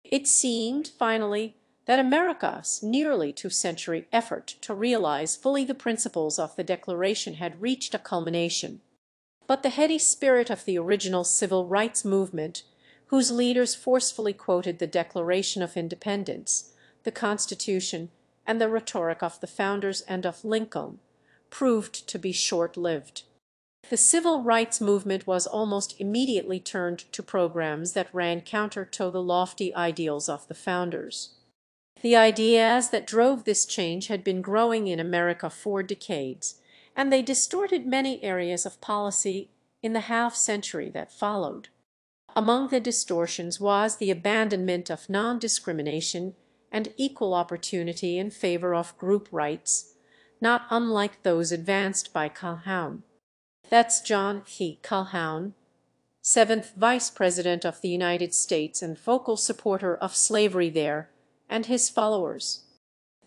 It seemed, finally, that America's nearly two-century effort to realize fully the principles of the Declaration had reached a culmination. But the heady spirit of the original civil rights movement, whose leaders forcefully quoted the Declaration of Independence, the Constitution, and the rhetoric of the founders and of Lincoln, proved to be short-lived. The civil rights movement was almost immediately turned to programs that ran counter to the lofty ideals of the founders. The ideas that drove this change had been growing in America for decades, and they distorted many areas of policy in the half-century that followed. Among the distortions was the abandonment of non-discrimination and equal opportunity in favor of group rights, not unlike those advanced by Calhoun. That's John C. Calhoun, 7th Vice President of the United States and vocal supporter of slavery there, and his followers.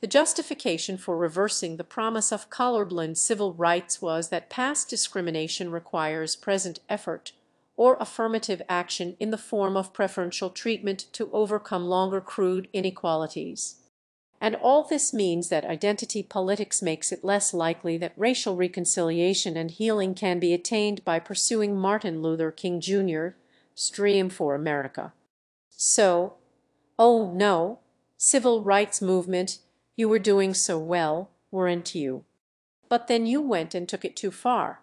The justification for reversing the promise of colorblind civil rights was that past discrimination requires present effort or affirmative action in the form of preferential treatment to overcome longer-accrued inequalities. And all this means that identity politics makes it less likely that racial reconciliation and healing can be attained by pursuing Martin Luther King Jr.'s dream for America. So, oh no, civil rights movement, you were doing so well, weren't you? But then you went and took it too far.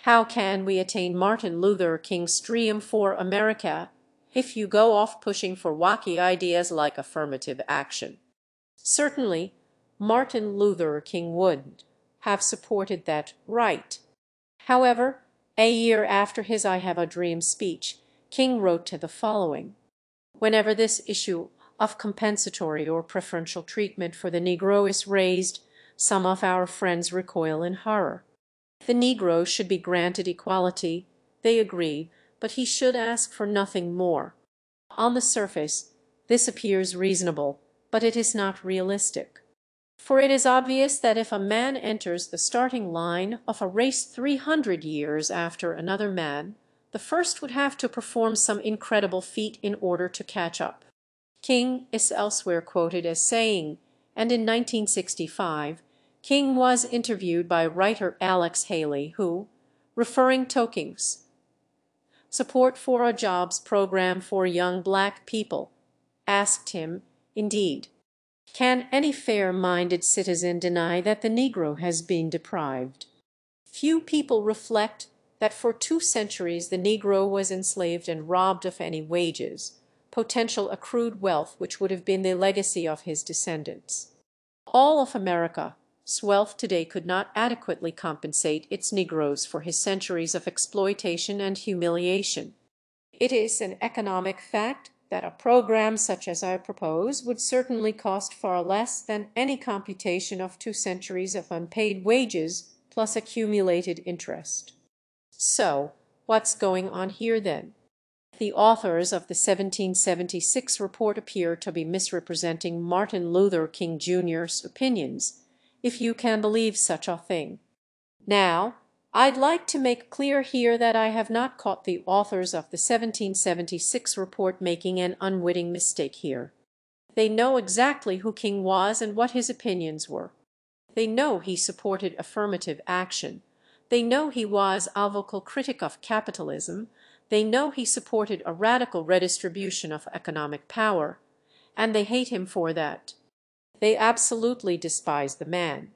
How can we attain Martin Luther King's dream for America if you go off pushing for wacky ideas like affirmative action? Certainly, Martin Luther King would have supported that right. However, a year after his I Have a Dream speech, King wrote to the following: "Whenever this issue of compensatory or preferential treatment for the Negro is raised, some of our friends recoil in horror. The Negro should be granted equality, they agree, but he should ask for nothing more. On the surface, this appears reasonable, but it is not realistic. For it is obvious that if a man enters the starting line of a race 300 years after another man, the first would have to perform some incredible feat in order to catch up." King is elsewhere quoted as saying, and in 1965, King was interviewed by writer Alex Haley, who, referring to King's support for a jobs program for young black people, asked him, "Indeed, can any fair-minded citizen deny that the Negro has been deprived? Few people reflect that for 2 centuries the Negro was enslaved and robbed of any wages, potential accrued wealth which would have been the legacy of his descendants. All of America's wealth today could not adequately compensate its Negroes for his centuries of exploitation and humiliation. It is an economic fact that a program such as I propose would certainly cost far less than any computation of 2 centuries of unpaid wages plus accumulated interest." So, what's going on here then? The authors of the 1776 report appear to be misrepresenting Martin Luther King Jr.'s opinions, if you can believe such a thing. Now, I'd like to make clear here that I have not caught the authors of the 1776 report making an unwitting mistake here. They know exactly who King was and what his opinions were. They know he supported affirmative action. They know he was a vocal critic of capitalism. They know he supported a radical redistribution of economic power, and they hate him for that. They absolutely despise the man.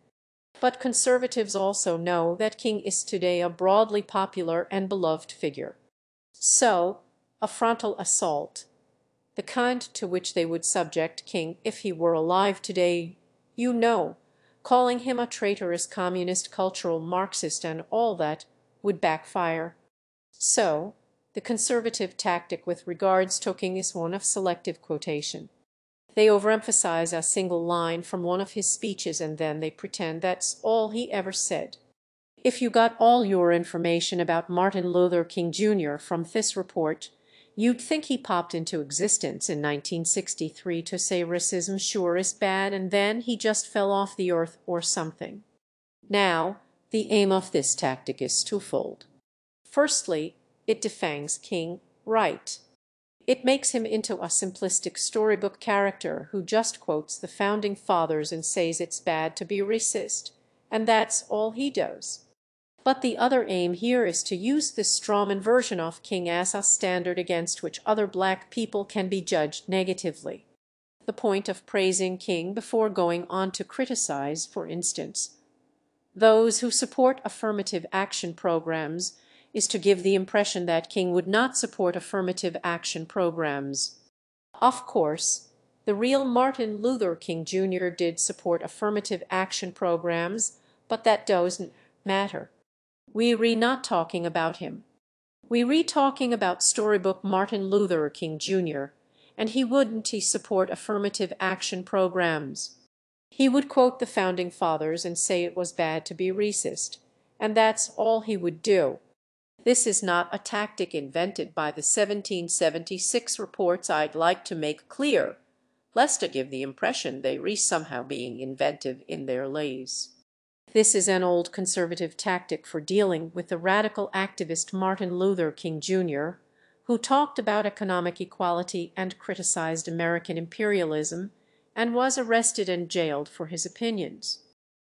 But conservatives also know that King is today a broadly popular and beloved figure. So, a frontal assault, the kind to which they would subject King if he were alive today, you know, calling him a traitorous communist, cultural Marxist, and all that, would backfire. So, the conservative tactic with regards to King is one of selective quotation. They overemphasize a single line from one of his speeches and then they pretend that's all he ever said. If you got all your information about Martin Luther King Jr. from this report, you'd think he popped into existence in 1963 to say racism sure is bad and then he just fell off the earth or something. Now, The aim of this tactic is twofold. Firstly, it defangs King right. It makes him into a simplistic storybook character who just quotes the founding fathers and says it's bad to be racist, and that's all he does. But the other aim here is to use this strawman version of King as a standard against which other black people can be judged negatively. The point of praising King before going on to criticize, for instance, those who support affirmative action programs is to give the impression that King would not support affirmative action programs. Of course, the real Martin Luther King Jr. did support affirmative action programs, but that doesn't matter. We re not talking about him. We re talking about storybook Martin Luther King Jr., and he wouldn't he support affirmative action programs. He would quote the founding fathers and say it was bad to be racist, and that's all he would do. This is not a tactic invented by the 1776 reports, I'd like to make clear, lest I give the impression they re somehow being inventive in their lays. This is an old conservative tactic for dealing with the radical activist Martin Luther King Jr., who talked about economic equality and criticized American imperialism, and was arrested and jailed for his opinions.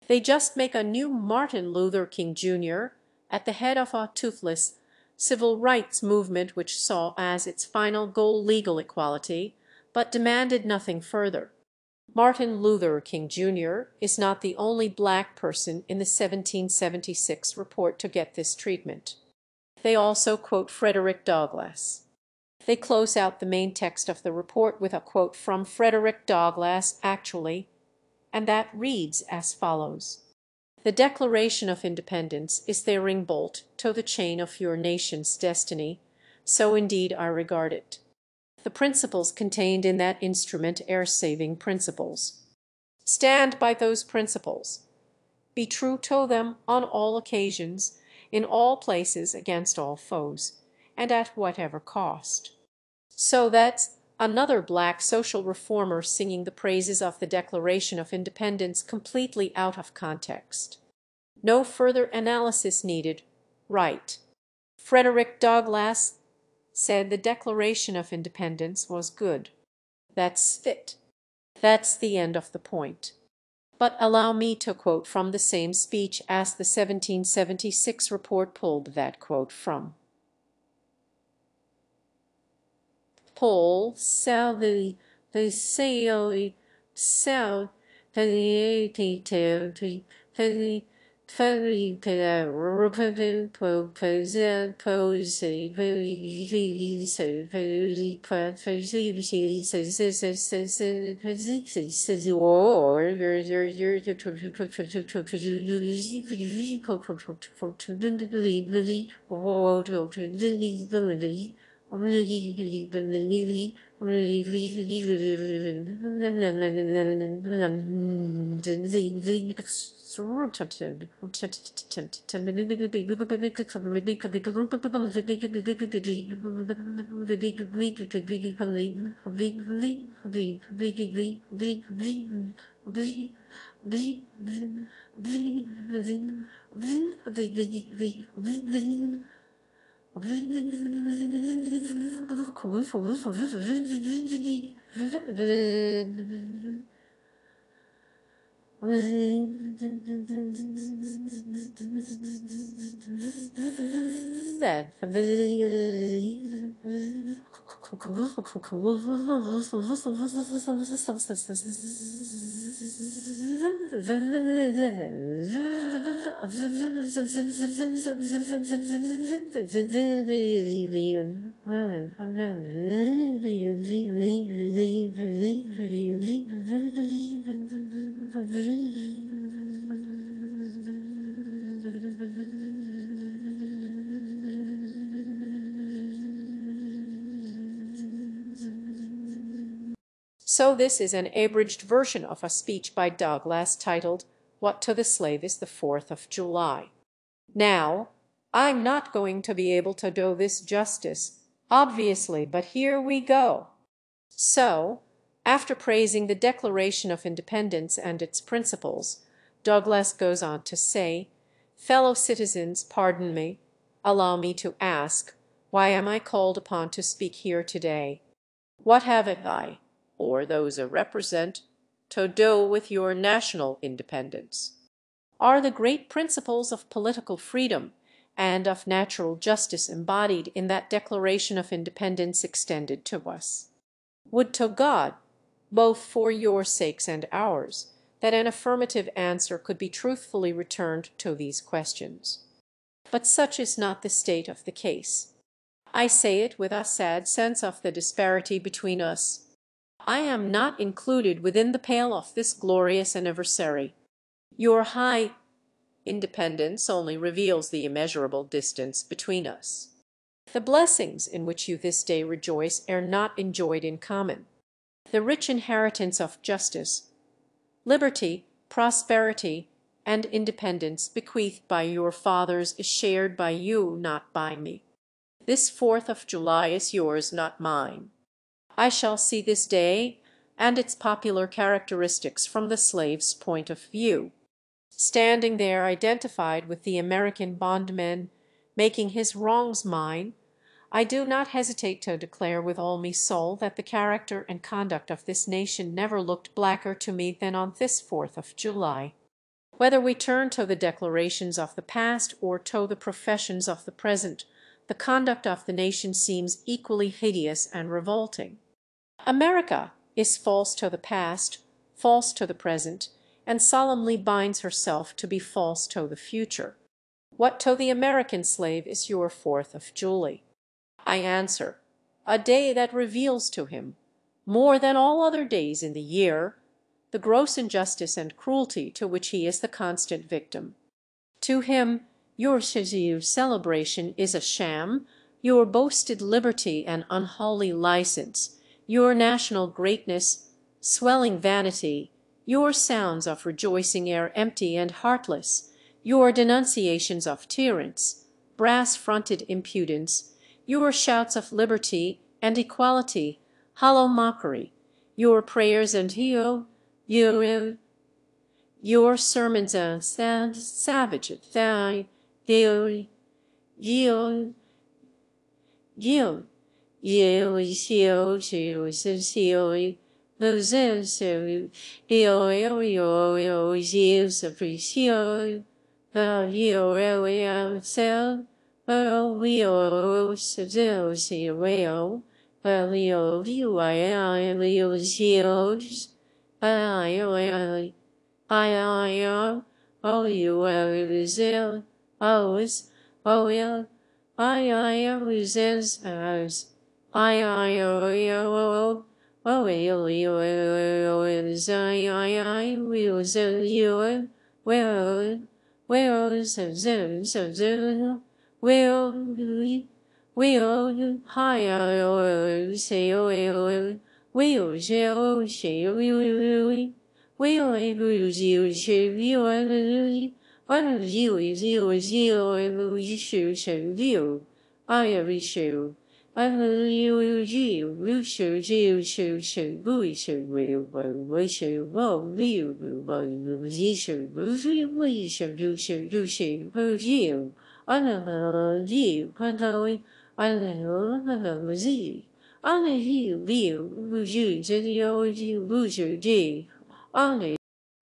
They just make a new Martin Luther King Jr. at the head of a toothless civil rights movement which saw as its final goal legal equality, but demanded nothing further. Martin Luther King Jr. is not the only black person in the 1776 report to get this treatment. They also quote Frederick Douglass. They close out the main text of the report with a quote from Frederick Douglass actually, and that reads as follows. The Declaration of Independence is the ring bolt to the chain of your nation's destiny, so indeed I regard it. The principles contained in that instrument are saving principles. Stand by those principles. Be true to them on all occasions, in all places, against all foes, and at whatever cost. So that's another black social reformer singing the praises of the Declaration of Independence completely out of context. No further analysis needed. Right. Frederick Douglass said the Declaration of Independence was good. That's it. That's the end of the point. But allow me to quote from the same speech as the 1776 report pulled that quote from. Paul Salvi, the CEO, Sal, the So this is an abridged version of a speech by Douglass titled, "What to the Slave is the 4th of July." Now, I'm not going to be able to do this justice, obviously, but here we go. So, after praising the Declaration of Independence and its principles, Douglass goes on to say, Fellow citizens, pardon me. Allow me to ask, why am I called upon to speak here today? What have I, or those I represent, to do with your national independence? Are the great principles of political freedom and of natural justice embodied in that Declaration of Independence extended to us? Would to God, both for your sakes and ours, that an affirmative answer could be truthfully returned to these questions. But such is not the state of the case. I say it with a sad sense of the disparity between us. I am not included within the pale of this glorious anniversary. Your high independence only reveals the immeasurable distance between us. The blessings in which you this day rejoice are not enjoyed in common. The rich inheritance of justice, liberty, prosperity, and independence bequeathed by your fathers is shared by you, not by me. This 4th of July is yours, not mine. I shall see this day and its popular characteristics from the slave's point of view. Standing there identified with the American bondman, making his wrongs mine, I do not hesitate to declare with all me soul that the character and conduct of this nation never looked blacker to me than on this 4th of July. Whether we turn to the declarations of the past or to the professions of the present, the conduct of the nation seems equally hideous and revolting. America is false to the past, false to the present, and solemnly binds herself to be false to the future. What to the American slave is your 4th of July? I answer, a day that reveals to him, more than all other days in the year, the gross injustice and cruelty to which he is the constant victim. To him your celebration is a sham, your boasted liberty an unholy license, your national greatness swelling vanity, your sounds of rejoicing are empty and heartless, your denunciations of tyrants, brass-fronted impudence, your shouts of liberty and equality, hollow mockery, your prayers and your sermons and savage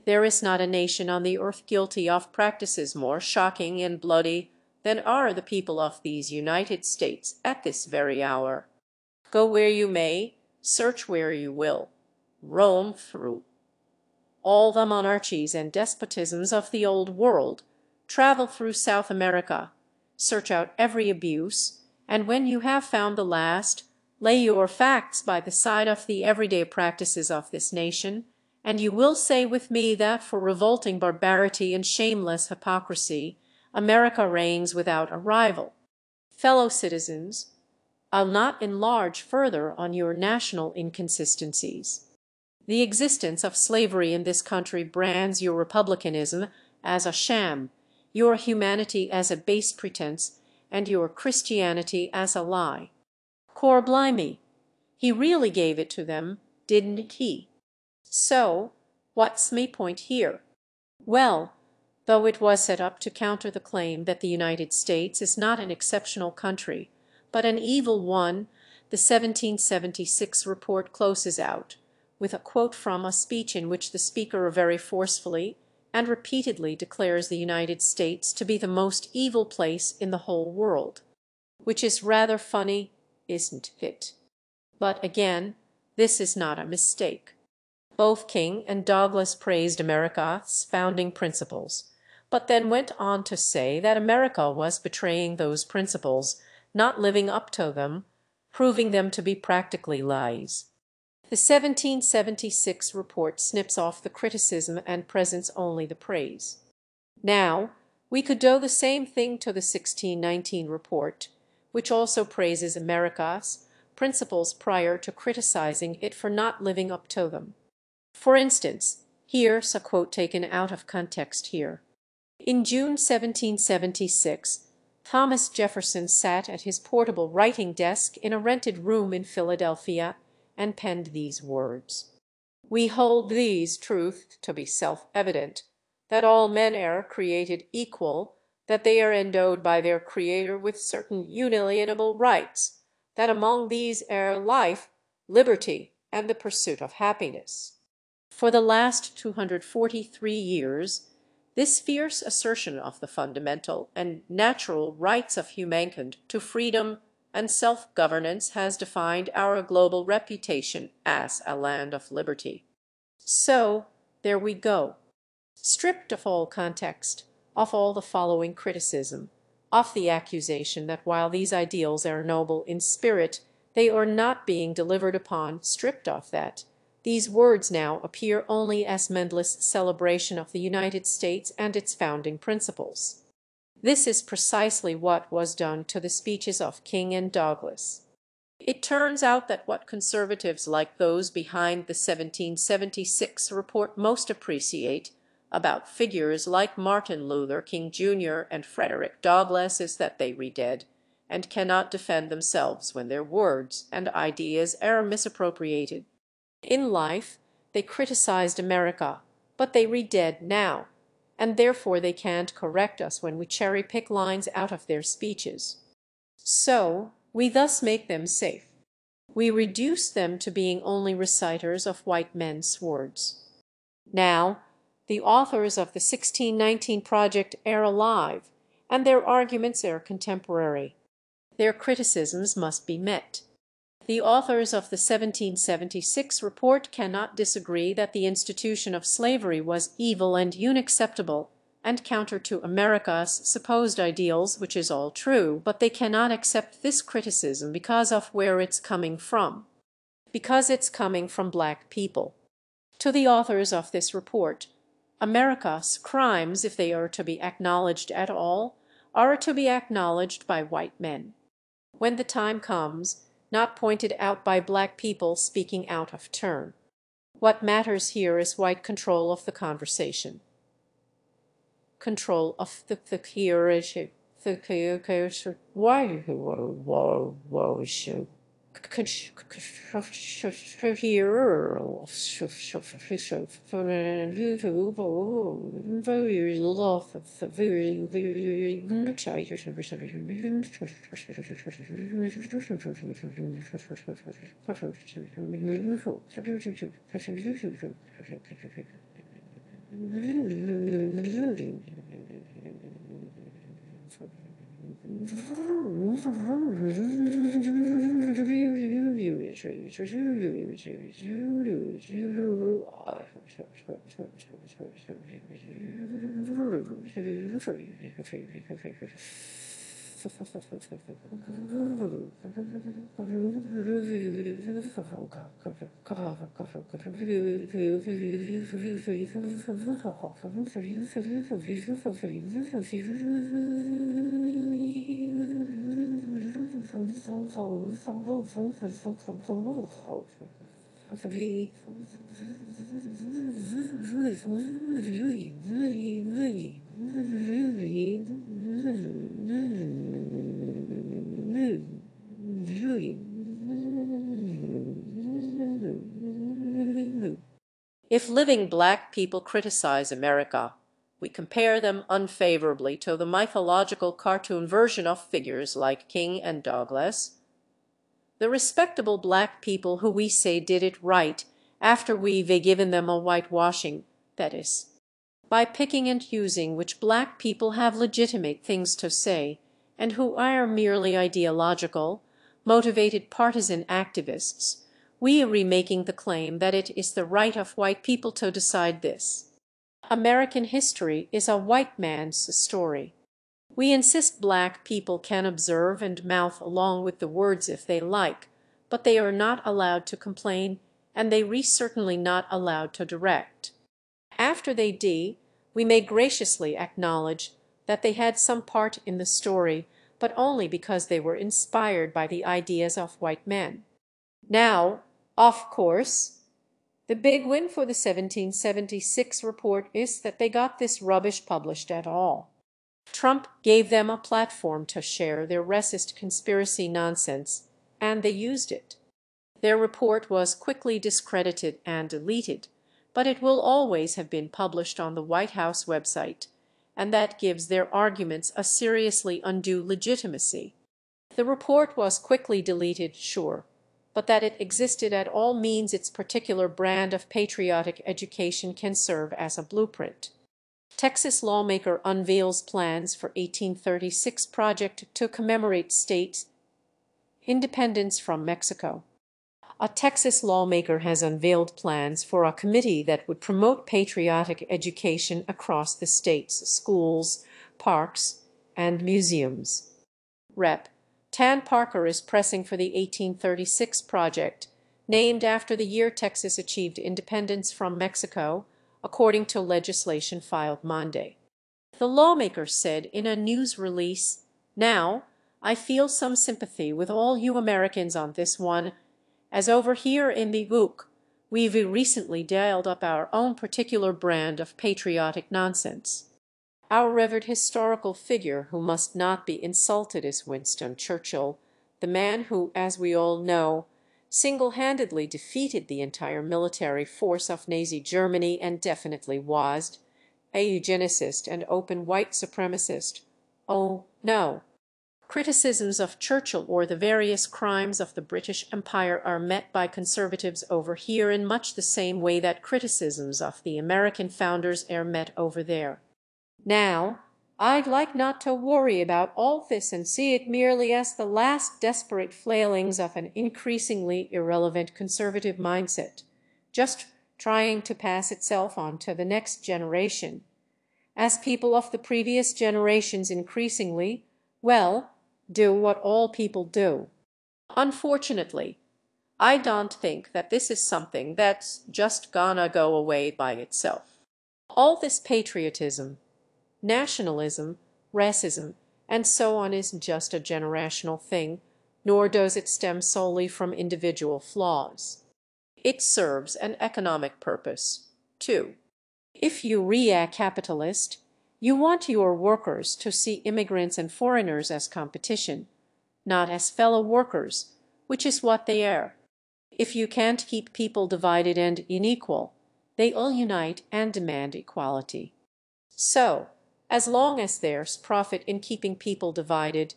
There is not a nation on the earth guilty of practices more shocking and bloody than are the people of these United States at this very hour. Go where you may, search where you will, roam through all the monarchies and despotisms of the old world, travel through South America, search out every abuse, and when you have found the last, lay your facts by the side of the everyday practices of this nation, and you will say with me that for revolting barbarity and shameless hypocrisy, America reigns without a rival. Fellow citizens, I'll not enlarge further on your national inconsistencies. The existence of slavery in this country brands your republicanism as a sham, your humanity as a base pretense, and your Christianity as a lie. Cor blimey, he really gave it to them, didn't he? So, what's me point here? Well, though it was set up to counter the claim that the United States is not an exceptional country, but an evil one. The 1776 report closes out with a quote from a speech in which the speaker very forcefully and repeatedly declares the United States to be the most evil place in the whole world, which is rather funny, isn't it? But again, this is not a mistake. Both King and Douglas praised America's founding principles, but then went on to say that America was betraying those principles, not living up to them, proving them to be practically lies. The 1776 report snips off the criticism and presents only the praise. Now, we could do the same thing to the 1619 report, which also praises America's principles prior to criticizing it for not living up to them. For instance, here's a quote taken out of context here. In June 1776, Thomas Jefferson sat at his portable writing desk in a rented room in Philadelphia and penned these words: "We hold these truths to be self-evident, that all men are created equal, that they are endowed by their Creator with certain unalienable rights, that among these are life, liberty, and the pursuit of happiness." For the last 243 years, this fierce assertion of the fundamental and natural rights of humankind to freedom and self-governance has defined our global reputation as a land of liberty. So, there we go. Stripped of all context, of all the following criticism, of the accusation that while these ideals are noble in spirit, they are not being delivered upon, stripped of that, these words now appear only as Mendel's celebration of the United States and its founding principles. This is precisely what was done to the speeches of King and Douglas. It turns out that what conservatives like those behind the 1776 report most appreciate about figures like Martin Luther King Jr. and Frederick Douglass is that they read and cannot defend themselves when their words and ideas are misappropriated. In life, they criticized America, but they read now, and therefore they can't correct us when we cherry-pick lines out of their speeches. So, we thus make them safe. We reduce them to being only reciters of white men's words. Now, the authors of the 1619 project are alive, and their arguments are contemporary. Their criticisms must be met. The authors of the 1776 report cannot disagree that the institution of slavery was evil and unacceptable, and counter to America's supposed ideals, which is all true, but they cannot accept this criticism because of where it's coming from. Because it's coming from black people. To the authors of this report, America's crimes, if they are to be acknowledged at all, are to be acknowledged by white men. When the time comes, not pointed out by black people speaking out of turn. What matters here is white control of the conversation. Control of the issue. Why? If living black people criticize America, We compare them unfavorably to the mythological cartoon version of figures like King and Douglas. The respectable black people who we say did it right after we've given them a whitewashing, that is, by picking and using which black people have legitimate things to say, and who are merely ideological, motivated partisan activists, we are remaking the claim that it is the right of white people to decide this. American history is a white man's story. We insist black people can observe and mouth along with the words if they like, but they are not allowed to complain, and they are certainly not allowed to direct. After they do, we may graciously acknowledge that they had some part in the story, but only because they were inspired by the ideas of white men. Now, of course, the big win for the 1776 report is that they got this rubbish published at all. Trump gave them a platform to share their racist conspiracy nonsense, and they used it. Their report was quickly discredited and deleted, but it will always have been published on the White House website, and that gives their arguments a seriously undue legitimacy. The report was quickly deleted, sure, but that it existed at all means its particular brand of patriotic education can serve as a blueprint. Texas lawmaker unveils plans for 1836 project to commemorate state independence from Mexico. A Texas lawmaker has unveiled plans for a committee that would promote patriotic education across the state's schools, parks, and museums. Rep. Tan Parker is pressing for the 1836 project, named after the year Texas achieved independence from Mexico, according to legislation filed Monday. The lawmaker said in a news release, "Now, I feel some sympathy with all you Americans on this one, as over here in the UK, we've recently dialed up our own particular brand of patriotic nonsense. Our revered historical figure who must not be insulted is Winston Churchill, the man who, as we all know, single-handedly defeated the entire military force of Nazi Germany and definitely was a eugenicist and open white supremacist. Oh, no. Criticisms of Churchill or the various crimes of the British Empire are met by conservatives over here in much the same way that criticisms of the American founders are met over there. Now, I'd like not to worry about all this and see it merely as the last desperate flailings of an increasingly irrelevant conservative mindset, just trying to pass itself on to the next generation, as people of the previous generations increasingly, well, do what all people do. Unfortunately, I don't think that this is something that's just gonna go away by itself. All this patriotism, nationalism, racism, and so on isn't just a generational thing, nor does it stem solely from individual flaws. It serves an economic purpose, too. If you're a capitalist, you want your workers to see immigrants and foreigners as competition, not as fellow workers, which is what they are. If you can't keep people divided and unequal, they all unite and demand equality. So, as long as there's profit in keeping people divided,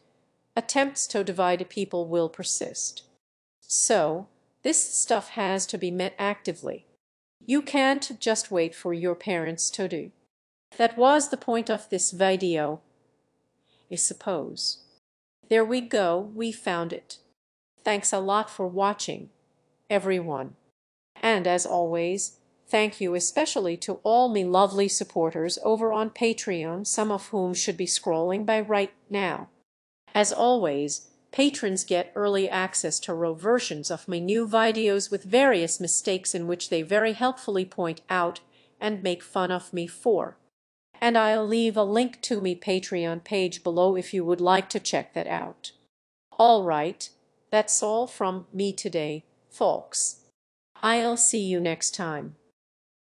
attempts to divide people will persist. So, this stuff has to be met actively. You can't just wait for your parents to do. That was the point of this video, I suppose. There we go, we found it. Thanks a lot for watching, everyone. And as always, thank you especially to all me lovely supporters over on Patreon, some of whom should be scrolling by right now. As always, patrons get early access to raw versions of my new videos with various mistakes in which they very helpfully point out and make fun of me for. And I'll leave a link to me Patreon page below if you would like to check that out. All right, that's all from me today, folks. I'll see you next time.